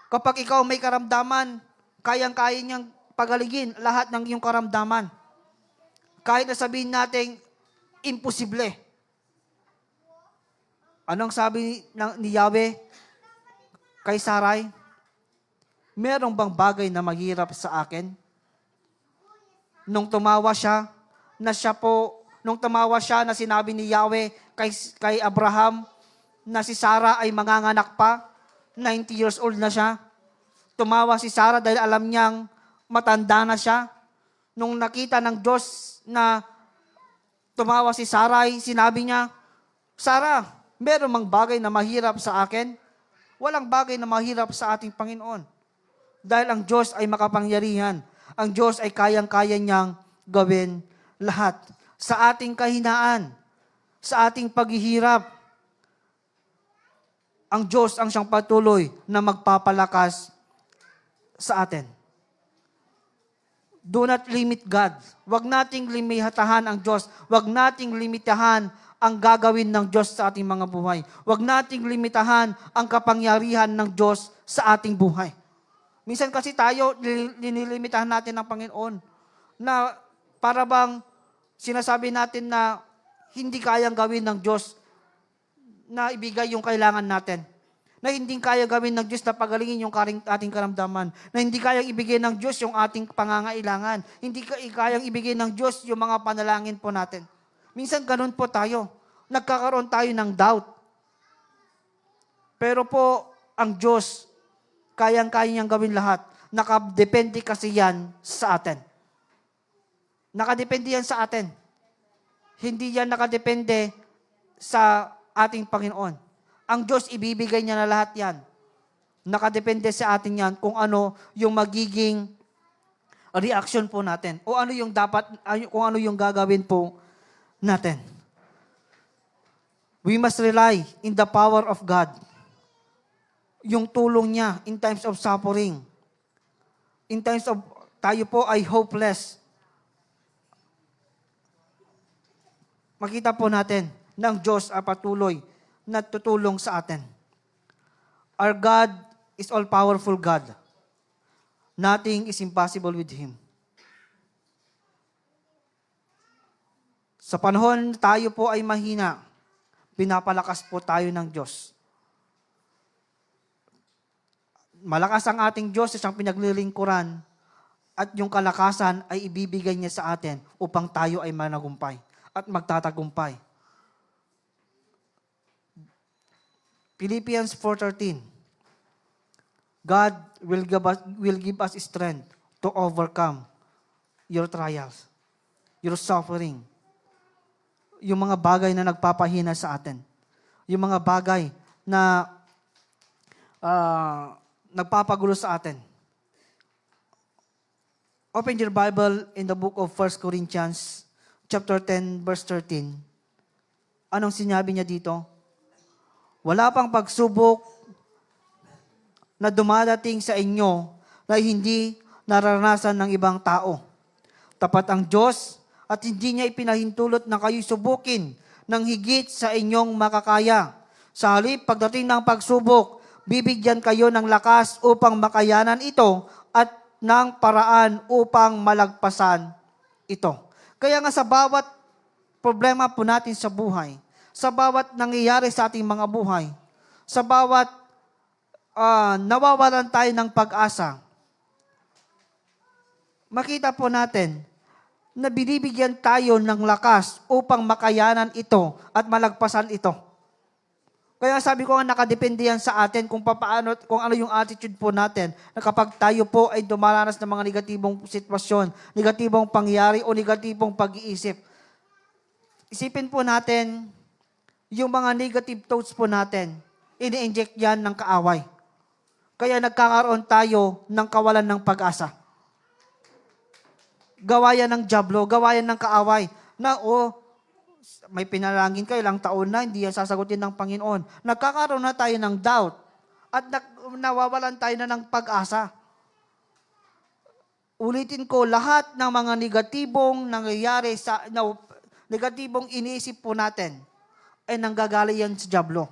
Kapag ikaw may karamdaman, kayang-kaya niyang pagalingin lahat ng iyong karamdaman. Kahit na sabihin natin, imposible. Anong sabi ni Yahweh kay Sarai? Merong bang bagay na mahirap sa akin? Nung tumawa siya, nung tumawa siya na sinabi ni Yahweh kay Abraham na si Sarah ay manganganak pa, 90 years old na siya. Tumawa si Sarah dahil alam niyang matanda na siya. Nung nakita ng Diyos na tumawa si Sarai, sinabi niya, Sarah, meron mang bagay na mahirap sa akin? Walang bagay na mahirap sa ating Panginoon. Dahil ang Diyos ay makapangyarihan. Ang Diyos ay kayang-kaya niyang gawin lahat. Sa ating kahinaan, sa ating paghihirap, ang Diyos ang siyang patuloy na magpapalakas sa atin. Do not limit God. Huwag nating limitahan ang Diyos. Huwag nating limitahan ang gagawin ng Diyos sa ating mga buhay. Huwag nating limitahan ang kapangyarihan ng Diyos sa ating buhay. Minsan kasi tayo, nililimitahan natin ng Panginoon na para bang sinasabi natin na hindi kayang gawin ng Diyos na ibigay yung kailangan natin. Na hindi kaya gawin ng Diyos na pagalingin yung ating karamdaman. Na hindi kayang ibigay ng Diyos yung ating pangangailangan. Hindi kayang ibigay ng Diyos yung mga panalangin po natin. Minsan ganun po tayo. Nagkakaroon tayo ng doubt. Pero po, ang Diyos, kayang-kaya niyang gawin lahat. Nakadepende kasi yan sa atin. Nakadepende yan sa atin. Hindi yan nakadepende sa ating Panginoon. Ang Diyos, ibibigay niya na lahat yan. Nakadepende sa atin yan kung ano yung magiging reaction po natin. O ano yung kung ano yung gagawin po natin. We must rely in the power of God. Yung tulong niya in times of suffering. In times of tayo po ay hopeless. Makita po natin ng Diyos ay patuloy na tutulong sa atin. Our God is all-powerful God. Nothing is impossible with Him. Sa panahon tayo po ay mahina, pinapalakas po tayo ng Diyos. Malakas ang ating Diyos sa siyang pinaglilingkuran at yung kalakasan ay ibibigay niya sa atin upang tayo ay managumpay at magtatagumpay. Philippians 4:13. God will give us strength to overcome your trials, your suffering, yung mga bagay na nagpapahina sa atin, yung mga bagay na nagpapagulo sa atin. Open your Bible in the book of 1 Corinthians chapter 10 verse 13. Anong sinabi niya dito? Wala pang pagsubok na dumadating sa inyo na hindi naranasan ng ibang tao. Tapat ang Diyos at hindi niya ipinahintulot na kayo subukin ng higit sa inyong makakaya. Sa halip, pagdating ng pagsubok, bibigyan kayo ng lakas upang makayanan ito at ng paraan upang malagpasan ito. Kaya nga sa bawat problema po natin sa buhay, sa bawat nangyayari sa ating mga buhay, sa bawat nawawalan tayo ng pag-asa, makita po natin na binibigyan tayo ng lakas upang makayanan ito at malagpasan ito. Kaya sabi ko nga nakadepende yan sa atin kung ano yung attitude po natin na kapag tayo po ay dumaranas ng mga negatibong sitwasyon, negatibong pangyayari o negatibong pag-iisip. Isipin po natin yung mga negative thoughts po natin, ini-inject yan ng kaaway. Kaya nagkakaroon tayo ng kawalan ng pag-asa. Gawayan ng jablo, gawayan ng kaaway na may pinalangin ka ilang taon na, hindi yan sasagutin ng Panginoon. Nagkakaroon na tayo ng doubt at nawawalan tayo na ng pag-asa. Ulitin ko, lahat ng mga negatibong nangyayari negatibong iniisip po natin, ay nanggagaling yan sa dyablo.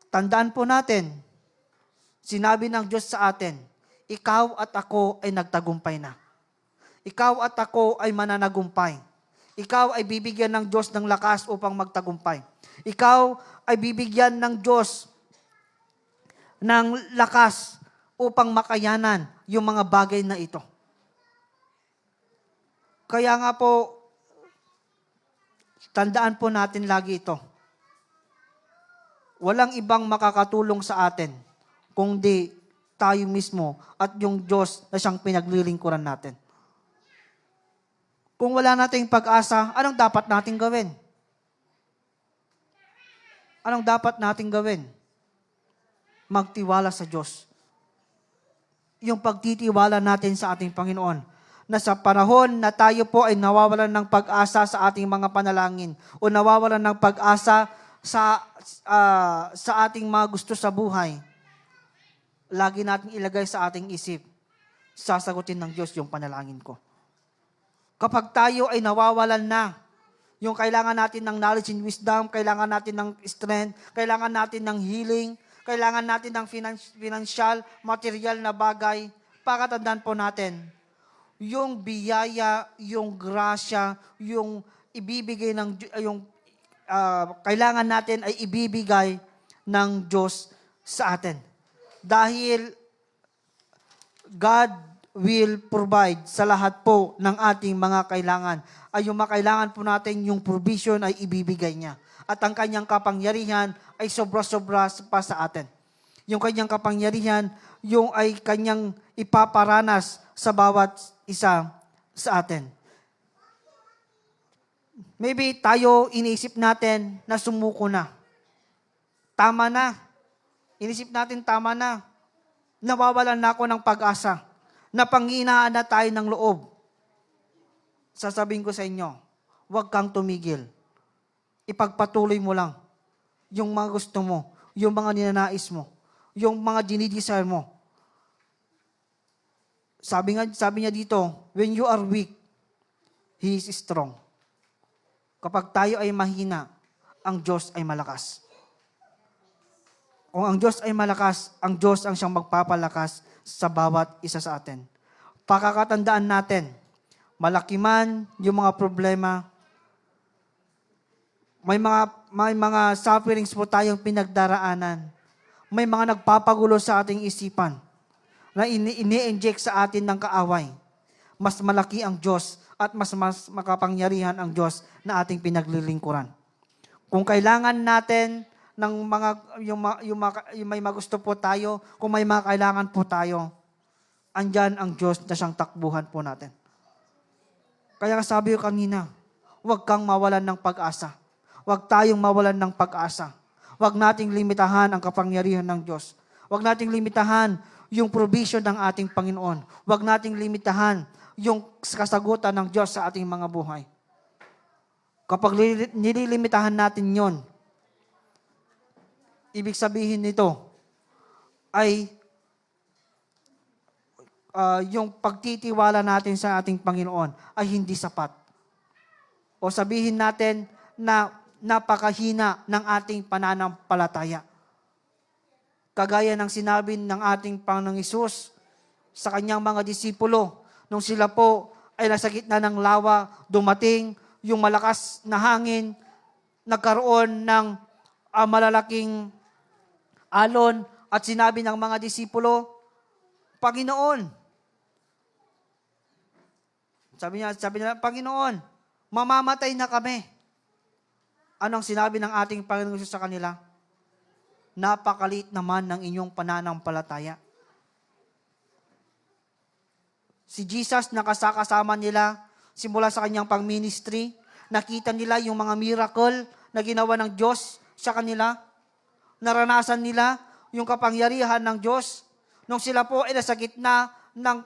Tandaan po natin, sinabi ng Diyos sa atin, ikaw at ako ay nagtagumpay na. Ikaw at ako ay mananagumpay. Ikaw ay bibigyan ng Diyos ng lakas upang magtagumpay. Ikaw ay bibigyan ng Diyos ng lakas upang makayanan yung mga bagay na ito. Kaya nga po, tandaan po natin lagi ito. Walang ibang makakatulong sa atin kundi tayo mismo at yung Diyos na siyang pinaglilingkuran natin. Kung wala nating pag-asa, anong dapat nating gawin? Anong dapat nating gawin? Magtiwala sa Diyos. Yung pagtitiwala natin sa ating Panginoon, na sa panahon na tayo po ay nawawalan ng pag-asa sa ating mga panalangin o nawawalan ng pag-asa sa ating mga gusto sa buhay, lagi natin ilagay sa ating isip, sasagutin ng Diyos yung panalangin ko. Kapag tayo ay nawawalan na, yung kailangan natin ng knowledge and wisdom, kailangan natin ng strength, kailangan natin ng healing, kailangan natin ng financial, material na bagay, pakatandaan po natin, yung biyaya, yung grasya, yung ibibigay ng kailangan natin ay ibibigay ng Diyos sa atin. Dahil God will provide sa lahat po ng ating mga kailangan. Ay yung makailangan po natin, yung provision ay ibibigay niya. At ang kanyang kapangyarihan ay sobra-sobra pa sa atin. Yung kanyang kapangyarihan, yung ay kanyang ipaparanas sa bawat isa sa atin. Maybe tayo iniisip natin na sumuko na. Tama na. Inisip natin tama na. Nawawalan na ako ng pag-asa. Napanghinaan na tayo ng loob. Sasabihin ko sa inyo, huwag kang tumigil. Ipagpatuloy mo lang yung mga gusto mo, yung mga ninanais mo, yung mga dinidesire mo. Sabi niya dito, when you are weak, He is strong. Kapag tayo ay mahina, ang Diyos ay malakas. Kung ang Diyos ay malakas, ang Diyos ang siyang magpapalakas sa bawat isa sa atin. Pakakatandaan natin, malaki man yung mga problema, may mga sufferings po tayong pinagdaraanan. May mga nagpapagulo sa ating isipan na ini-inject sa atin ng kaaway. Mas malaki ang Diyos at mas makapangyarihan ang Diyos na ating pinaglilingkuran. Kung kailangan natin ng yung may magusto po tayo, kung may mga kailangan po tayo, andyan ang Diyos na siyang takbuhan po natin. Kaya sabi ko kanina, huwag kang mawalan ng pag-asa. Huwag tayong mawalan ng pag-asa. Huwag nating limitahan ang kapangyarihan ng Diyos. Huwag nating limitahan yung provision ng ating Panginoon. Huwag nating limitahan yung kasagutan ng Diyos sa ating mga buhay. Kapag nililimitahan natin yon, ibig sabihin nito ay yung pagtitiwala natin sa ating Panginoon ay hindi sapat. O sabihin natin na napakahina ng ating pananampalataya. Kagaya ng sinabi ng ating Panginoong Hesus sa kanyang mga disipulo, nung sila po ay nasa gitna ng lawa, dumating yung malakas na hangin, nagkaroon ng malalaking alon, at sinabi ng mga disipulo, Panginoon, sabi niya, Panginoon, mamamatay na kami. Anong sinabi ng ating Panginoon Hesus sa kanila? Napakaliit naman ng inyong pananampalataya. Si Jesus nakasakasama nila simula sa kanyang pang-ministry. Nakita nila yung mga miracle na ginawa ng Diyos sa kanila. Naranasan nila yung kapangyarihan ng Diyos. Nung sila po ay nasa gitna ng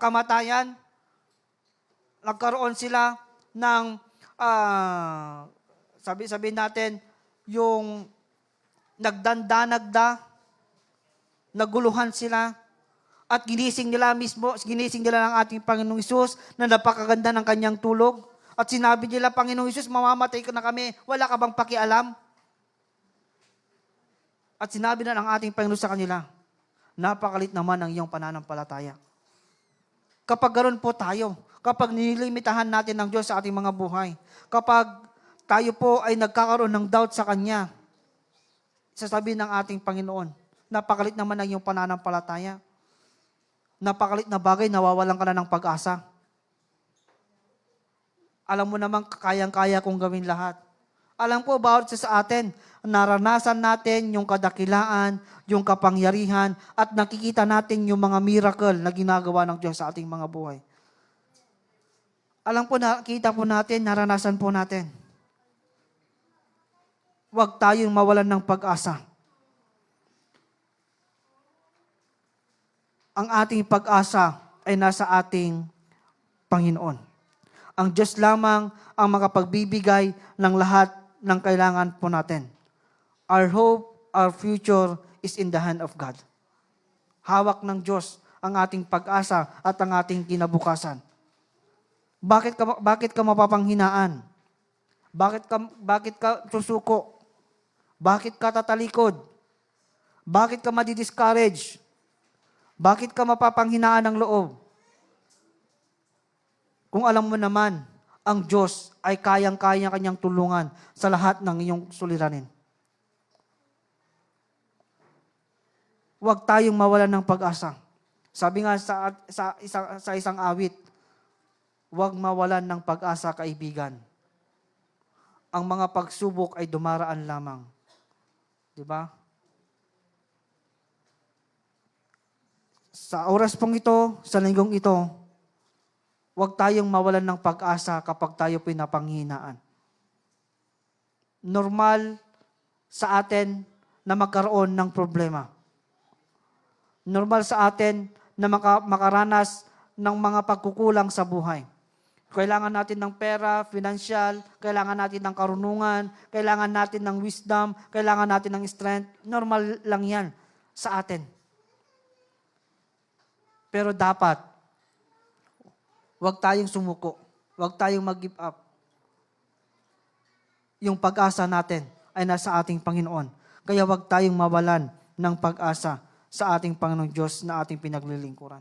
kamatayan, nagkaroon sila ng, sabi natin, yung nagdanda, naguluhan sila, at ginising nila ng ating Panginoong Hesus na napakaganda ng kanyang tulog. At sinabi nila, Panginoong Hesus, mamamatay ka na kami. Wala ka bang pakialam? At sinabi na ng ating Panginoon sa kanila, napakalit naman ang iyong pananampalataya. Kapag ganoon po tayo, kapag nilimitahan natin ng Diyos sa ating mga buhay, kapag tayo po ay nagkakaroon ng doubt sa Kanya, sasabihin ng ating Panginoon, napakalit naman ang iyong pananampalataya. Napakalit na bagay, nawawalan ka na ng pag-asa. Alam mo namang kayang-kaya kong gawin lahat. Alam ko, bawat isa sa atin, naranasan natin yung kadakilaan, yung kapangyarihan, at nakikita natin yung mga miracle na ginagawa ng Diyos sa ating mga buhay. Alam po, nakita po natin, naranasan po natin. Huwag tayong mawalan ng pag-asa. Ang ating pag-asa ay nasa ating Panginoon. Ang Diyos lamang ang makapagbibigay ng lahat ng kailangan po natin. Our hope, our future is in the hand of God. Hawak ng Diyos ang ating pag-asa at ang ating kinabukasan. Bakit ka mapapanghinaan? Bakit ka susuko? Bakit ka tatalikod? Bakit ka madi-discourage? Bakit ka mapapanghinaan ng loob? Kung alam mo naman, ang Diyos ay kayang-kaya kanyang tulungan sa lahat ng iyong suliranin. Huwag tayong mawalan ng pag-asa. Sabi nga sa isang awit, huwag mawalan ng pag-asa, kaibigan. Ang mga pagsubok ay dumaraan lamang. Di ba? Sa oras pong ito, sa linggong ito, huwag tayong mawalan ng pag-asa kapag tayo pinapanghinaan. Normal sa atin na magkaroon ng problema. Normal sa atin na makaranas ng mga pagkukulang sa buhay. Kailangan natin ng pera, financial, kailangan natin ng karunungan, kailangan natin ng wisdom, kailangan natin ng strength. Normal lang yan sa atin. Pero dapat, huwag tayong sumuko. Huwag tayong mag-give up. Yung pag-asa natin ay nasa ating Panginoon. Kaya huwag tayong mawalan ng pag-asa sa ating Panginoong Diyos na ating pinaglilingkuran.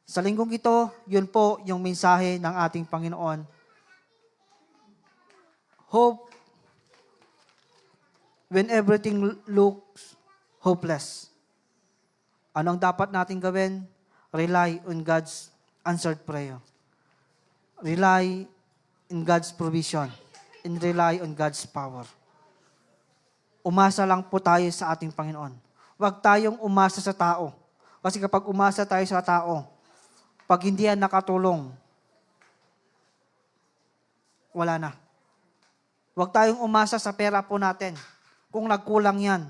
Sa linggong ito, yun po yung mensahe ng ating Panginoon. Hope when everything looks hopeless. Anong dapat natin gawin? Rely on God's answered prayer. Rely in God's provision. And rely on God's power. Umasa lang po tayo sa ating Panginoon. Huwag tayong umasa sa tao. Kasi kapag umasa tayo sa tao, pag hindi yan nakatulong, wala na. Huwag tayong umasa sa pera po natin. Kung nagkulang yan,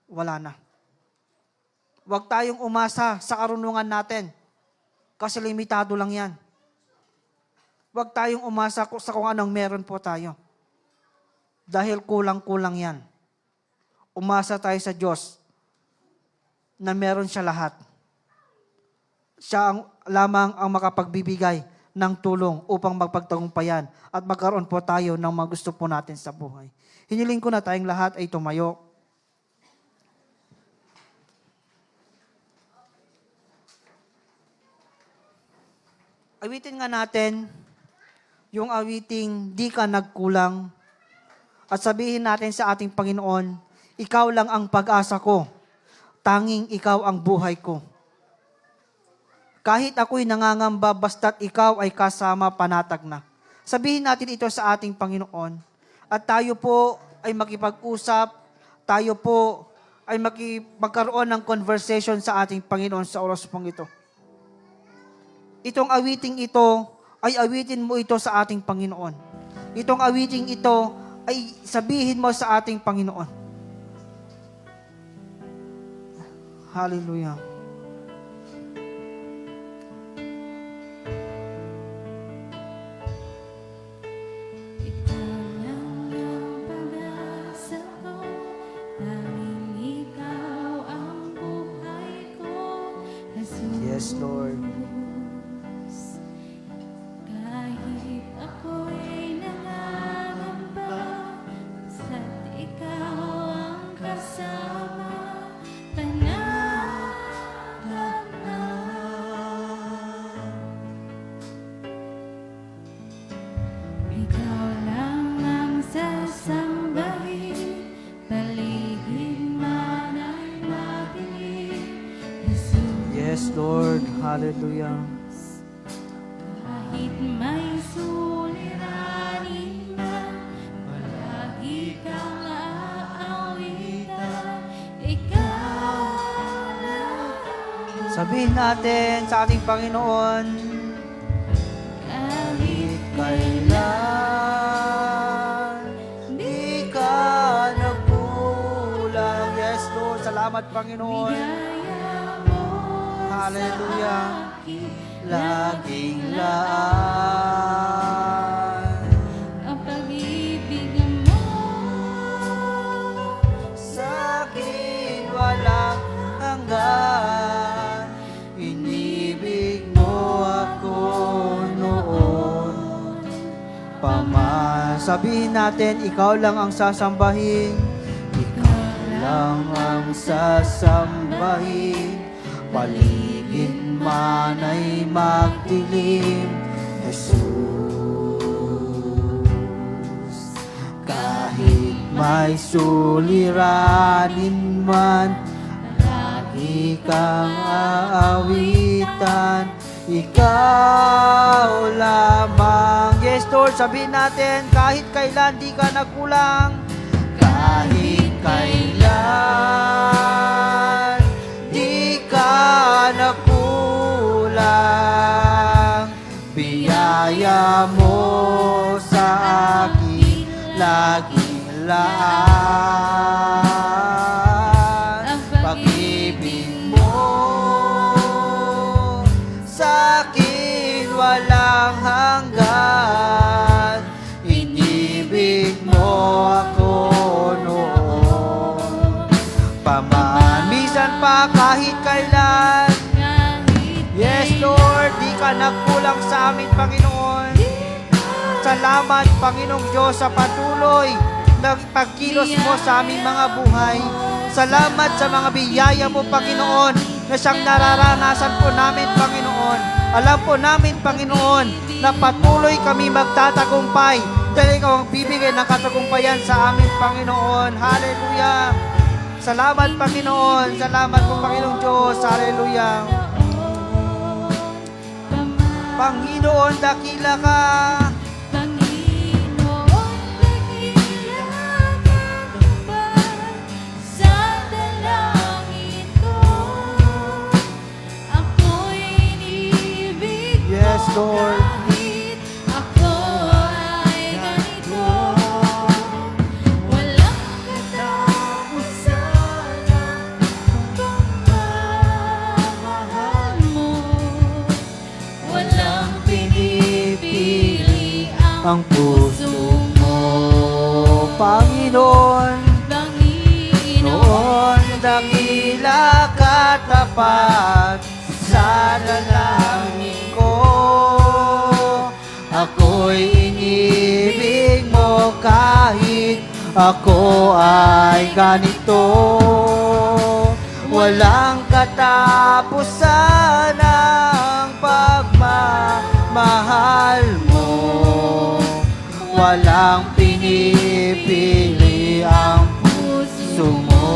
wala na. Huwag tayong umasa sa karunungan natin kasi limitado lang yan. Huwag tayong umasa sa kung anong meron po tayo dahil kulang-kulang yan. Umasa tayo sa Diyos na meron siya lahat. Siya lamang ang makapagbibigay ng tulong upang magpagtagumpayan at magkaroon po tayo ng mga gusto po natin sa buhay. Hiniling ko na tayong lahat ay tumayo. Awitin nga natin yung awiting di ka nagkulang at sabihin natin sa ating Panginoon, ikaw lang ang pag-asa ko, tanging ikaw ang buhay ko. Kahit ako'y nangangamba, basta't ikaw ay kasama, panatag na. Sabihin natin ito sa ating Panginoon at tayo po ay makipag-usap, tayo po ay magkaroon ng conversation sa ating Panginoon sa oras pong ito. Itong awiting ito, ay awitin mo ito sa ating Panginoon. Itong awiting ito, ay sabihin mo sa ating Panginoon. Hallelujah. Yes, Lord. Kahit ako'y Hallelujah. Kahit may suliranin na, palagi kang aawitan, ikaw lang. Sabihin natin sa ating Panginoon, Kahit kailan di ka nagkulang. Yes, Lord. Salamat, Panginoon. biyaya mo Hallelujah. sa akin, Laging laan ang pag-ibig mo sa akin walang hanggan. Inibig mo ako noon pa man. Sabihin natin, ikaw lang ang sasambahin. Ikaw lang ang sasambahin. Paligid man ay magdilim, Jesus. Kahit may suliranin man, lagi kang aawitan, ikaw lamang. Yes, Lord, sabihin natin, kahit kailan di ka nagkulang. Kahit kailan di ka nakulang, biyaya mo sa akin laging laan. Pag-ibig mo sa akin walang hanggan. Inibig mo ako noon paman. Minsan pa kahit kailan. Yes, Lord, di ka nagkulang sa amin, Panginoon. Salamat, Panginoong Diyos, sa patuloy na pagkilos mo sa aming mga buhay. Salamat sa mga biyaya mo, Panginoon, na siyang nararanasan po namin, Panginoon. Alam po namin, Panginoon, na patuloy kami magtatagumpay dahil ikaw ang bibigay ng katagumpayan sa amin, Panginoon. Hallelujah. Salamat, Panginoon. Salamat po, Panginoong Diyos. Hallelujah. Panginoon, dakila ka. Panginoon, dakila ka ba sa dalangin ko? Ako'y inibig mo. Yes, Lord. Kahit ako ay ganito, walang katapusan ang pagmamahal mo. Walang pinipili Ang puso mo, Panginoon. Noon, dakila ka tapat sa dalangin ko. Ako'y inibig mo kahit ako ay ganito. Walang katapusan ang pagmamahal mo. Walang pinipili ang puso mo.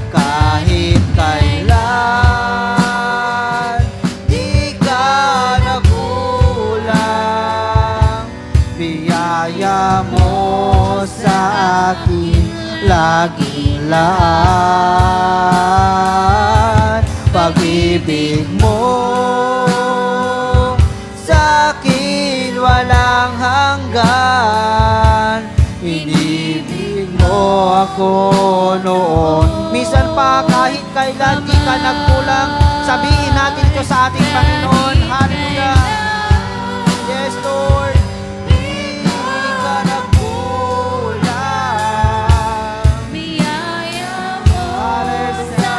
Kahit kailan di ka nagulang, biyaya mo sa akin laging laan. Pag-ibig mo sa akin walang hanggan. Inibig mo ako noon. Minsan pa kahit kailan di ka nagkulang. Sabihin natin ito sa ating Panginoon. Hallelujah. Yes, Lord. Di ka nagkulang. biyaya mo sa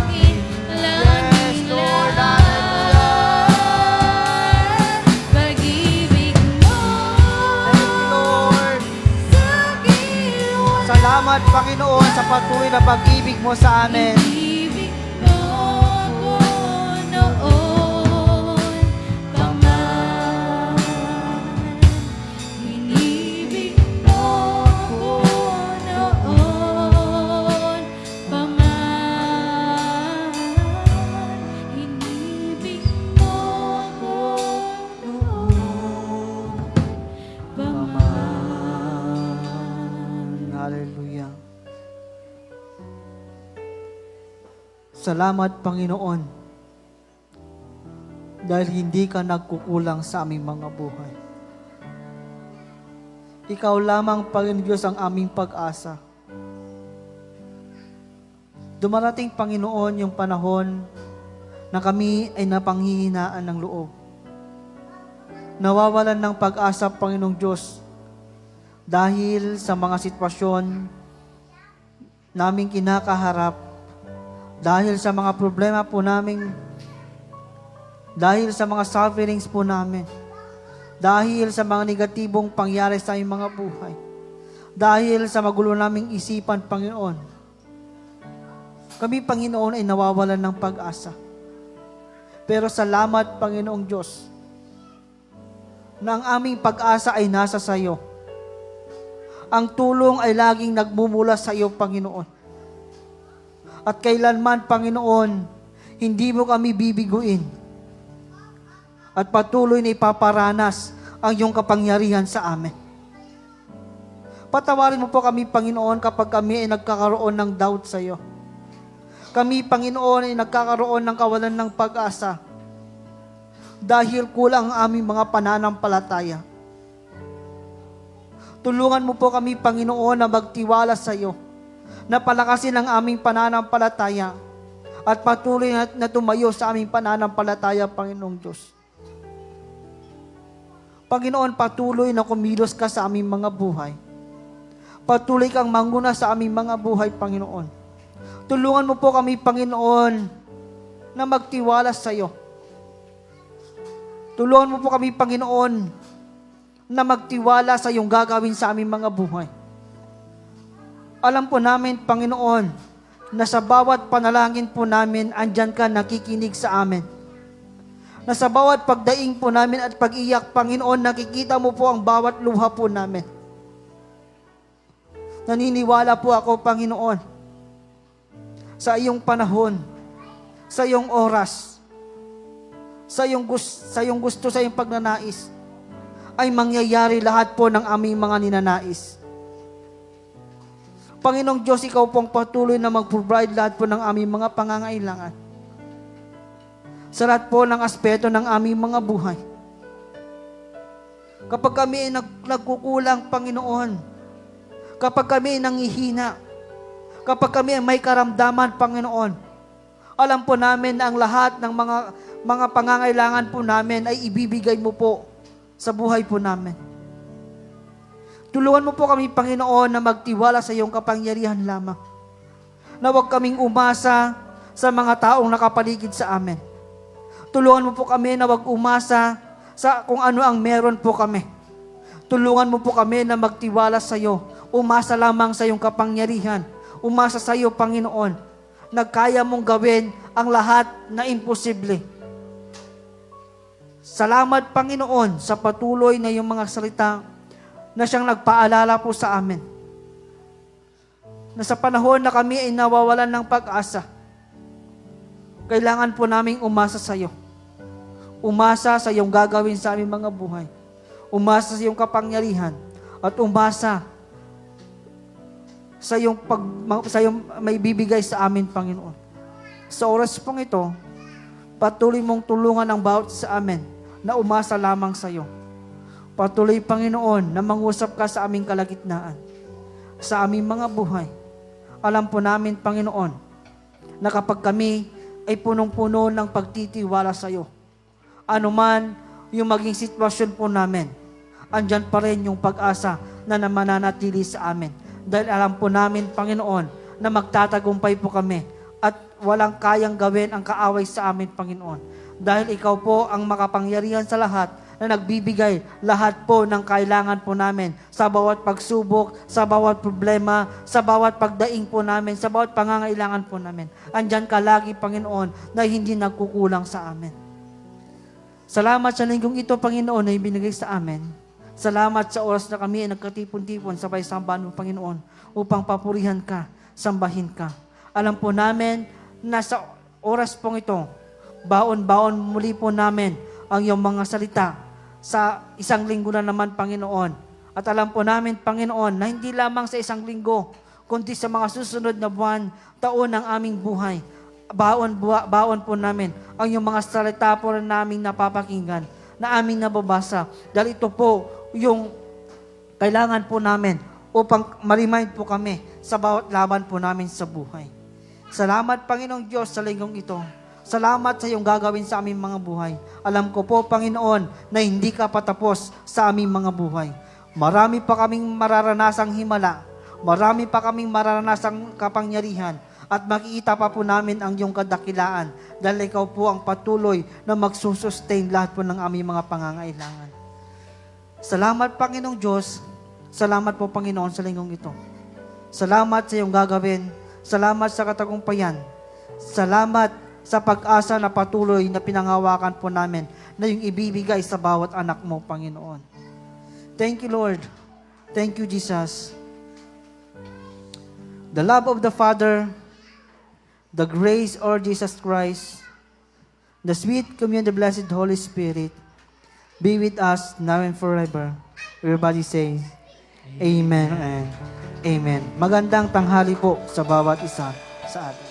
akin Yes, Lord. Hallelujah. pag-ibig mo Thank you, Lord. sa akin. Salamat, Panginoon, sa patuloy na pag-ibig mo sa amin. Inibig mo ako noon pa man. Inibig mo ako noon pa man. Salamat, Panginoon, dahil hindi ka nagkukulang sa aming mga buhay. Ikaw lamang, Panginoon Diyos, ang aming pag-asa. Dumarating, Panginoon, yung panahon na kami ay napanghihinaan ng loob. Nawawalan ng pag-asa, Panginoong Diyos, dahil sa mga sitwasyon naming kinakaharap, dahil sa mga problema po namin, dahil sa mga sufferings po namin, dahil sa mga negatibong pangyari sa aming mga buhay, dahil sa magulo naming isipan, Panginoon, kami, Panginoon, ay nawawalan ng pag-asa. Pero salamat, Panginoong Diyos, na ang aming pag-asa ay nasa sa iyo. Ang tulong ay laging nagmumula sa iyo, Panginoon. At kailanman, Panginoon, hindi mo kami bibiguin. At patuloy na ipaparanas ang iyong kapangyarihan sa amin. Patawarin mo po kami, Panginoon, kapag kami ay nagkakaroon ng doubt sa iyo. Kami, Panginoon, ay nagkakaroon ng kawalan ng pag-asa dahil kulang ang aming mga pananampalataya. Tulungan mo po kami, Panginoon, na magtiwala sa iyo, na palakasin ang aming pananampalataya at patuloy na tumayo sa aming pananampalataya, Panginoong Diyos. Panginoon, patuloy na kumilos ka sa aming mga buhay. Patuloy kang manguna sa aming mga buhay, Panginoon. Tulungan mo po kami, Panginoon, na magtiwala sa iyo. Tulungan mo po kami, Panginoon, na magtiwala sa iyong gagawin sa aming mga buhay. Alam po namin, Panginoon, na sa bawat panalangin po namin, andyan ka nakikinig sa amin. Na sa bawat pagdaing po namin at pag-iyak, Panginoon, nakikita mo po ang bawat luha po namin. Naniniwala po ako, Panginoon, sa iyong panahon, sa iyong oras, sa iyong gusto, sa iyong pagnanais, ay mangyayari lahat po ng aming mga ninanais. Panginoong Diyos, ikaw pong patuloy na mag-provide lahat po ng aming mga pangangailangan. Sa lahat po ng aspeto ng aming mga buhay. Kapag kami ay nagkukulang, Panginoon, kapag kami ay nangihina, kapag kami ay may karamdaman, Panginoon, alam po namin na ang lahat ng mga pangangailangan po namin ay ibibigay mo po sa buhay po namin. Tulungan mo po kami, Panginoon, na magtiwala sa iyong kapangyarihan lamang. Na huwag kaming umasa sa mga taong nakapaligid sa amin. Tulungan mo po kami na huwag umasa sa kung ano ang meron po kami. Tulungan mo po kami na magtiwala sa iyo. Umasa lamang sa iyong kapangyarihan. Umasa sa iyo, Panginoon, na kaya mong gawin ang lahat na imposible. Salamat, Panginoon, sa patuloy na iyong mga salita na siyang nagpaalala po sa amin. Na sa panahon na kami ay nawawalan ng pag-asa, kailangan po naming umasa sa iyo. Umasa sa iyong gagawin sa aming mga buhay. Umasa sa iyong kapangyarihan. At umasa sa iyong may bibigay sa amin, Panginoon. Sa oras pong ito, patuloy mong tulungan ang bawat sa amin na umasa lamang sa iyo. Patuloy, Panginoon, na mangusap ka sa aming kalagitnaan, sa aming mga buhay. Alam po namin, Panginoon, na kapag kami ay punong-puno ng pagtitiwala sa iyo, anuman yung maging sitwasyon po namin, andyan pa rin yung pag-asa na mananatili sa amin. Dahil alam po namin, Panginoon, na magtatagumpay po kami at walang kayang gawin ang kaaway sa amin, Panginoon. Dahil ikaw po ang makapangyarihan sa lahat na nagbibigay lahat po ng kailangan po namin sa bawat pagsubok, sa bawat problema, sa bawat pagdaing po namin, sa bawat pangangailangan po namin. Andyan ka lagi, Panginoon, na hindi nagkukulang sa amin. Salamat sa linggong ito, Panginoon, na ibinigay sa amin. Salamat sa oras na kami ay nagkatipon-tipon sabay sambahan mo, Panginoon, upang papurihan ka, sambahin ka. Alam po namin na sa oras pong ito, baon-baon muli po namin ang iyong mga salita sa isang linggo na naman, Panginoon. At alam po namin, Panginoon, na hindi lamang sa isang linggo, kundi sa mga susunod na buwan, taon ng aming buhay, baon po namin ang yung mga salita po na naming napapakinggan, na aming nababasa. Dahil ito po yung kailangan po namin upang ma-remind po kami sa bawat laban po namin sa buhay. Salamat, Panginoong Diyos, sa linggong ito. Salamat sa iyong gagawin sa aming mga buhay. Alam ko po, Panginoon, na hindi ka patapos sa aming mga buhay. Marami pa kaming mararanasang himala. Marami pa kaming mararanasang kapangyarihan. At makikita pa po namin ang iyong kadakilaan. Dahil ikaw po ang patuloy na magsusustain lahat po ng aming mga pangangailangan. Salamat, Panginoong Diyos. Salamat po, Panginoon, sa linggong ito. Salamat sa iyong gagawin. Salamat sa katagumpayan. Salamat sa pag-asa na patuloy na pinangawakan po namin na yung ibibigay sa bawat anak mo, Panginoon. Thank you, Lord. Thank you, Jesus. The love of the Father, the grace of Jesus Christ, the sweet communion of the blessed Holy Spirit, be with us now and forever. Everybody say, Amen and Amen. Magandang tanghali po sa bawat isa sa atin.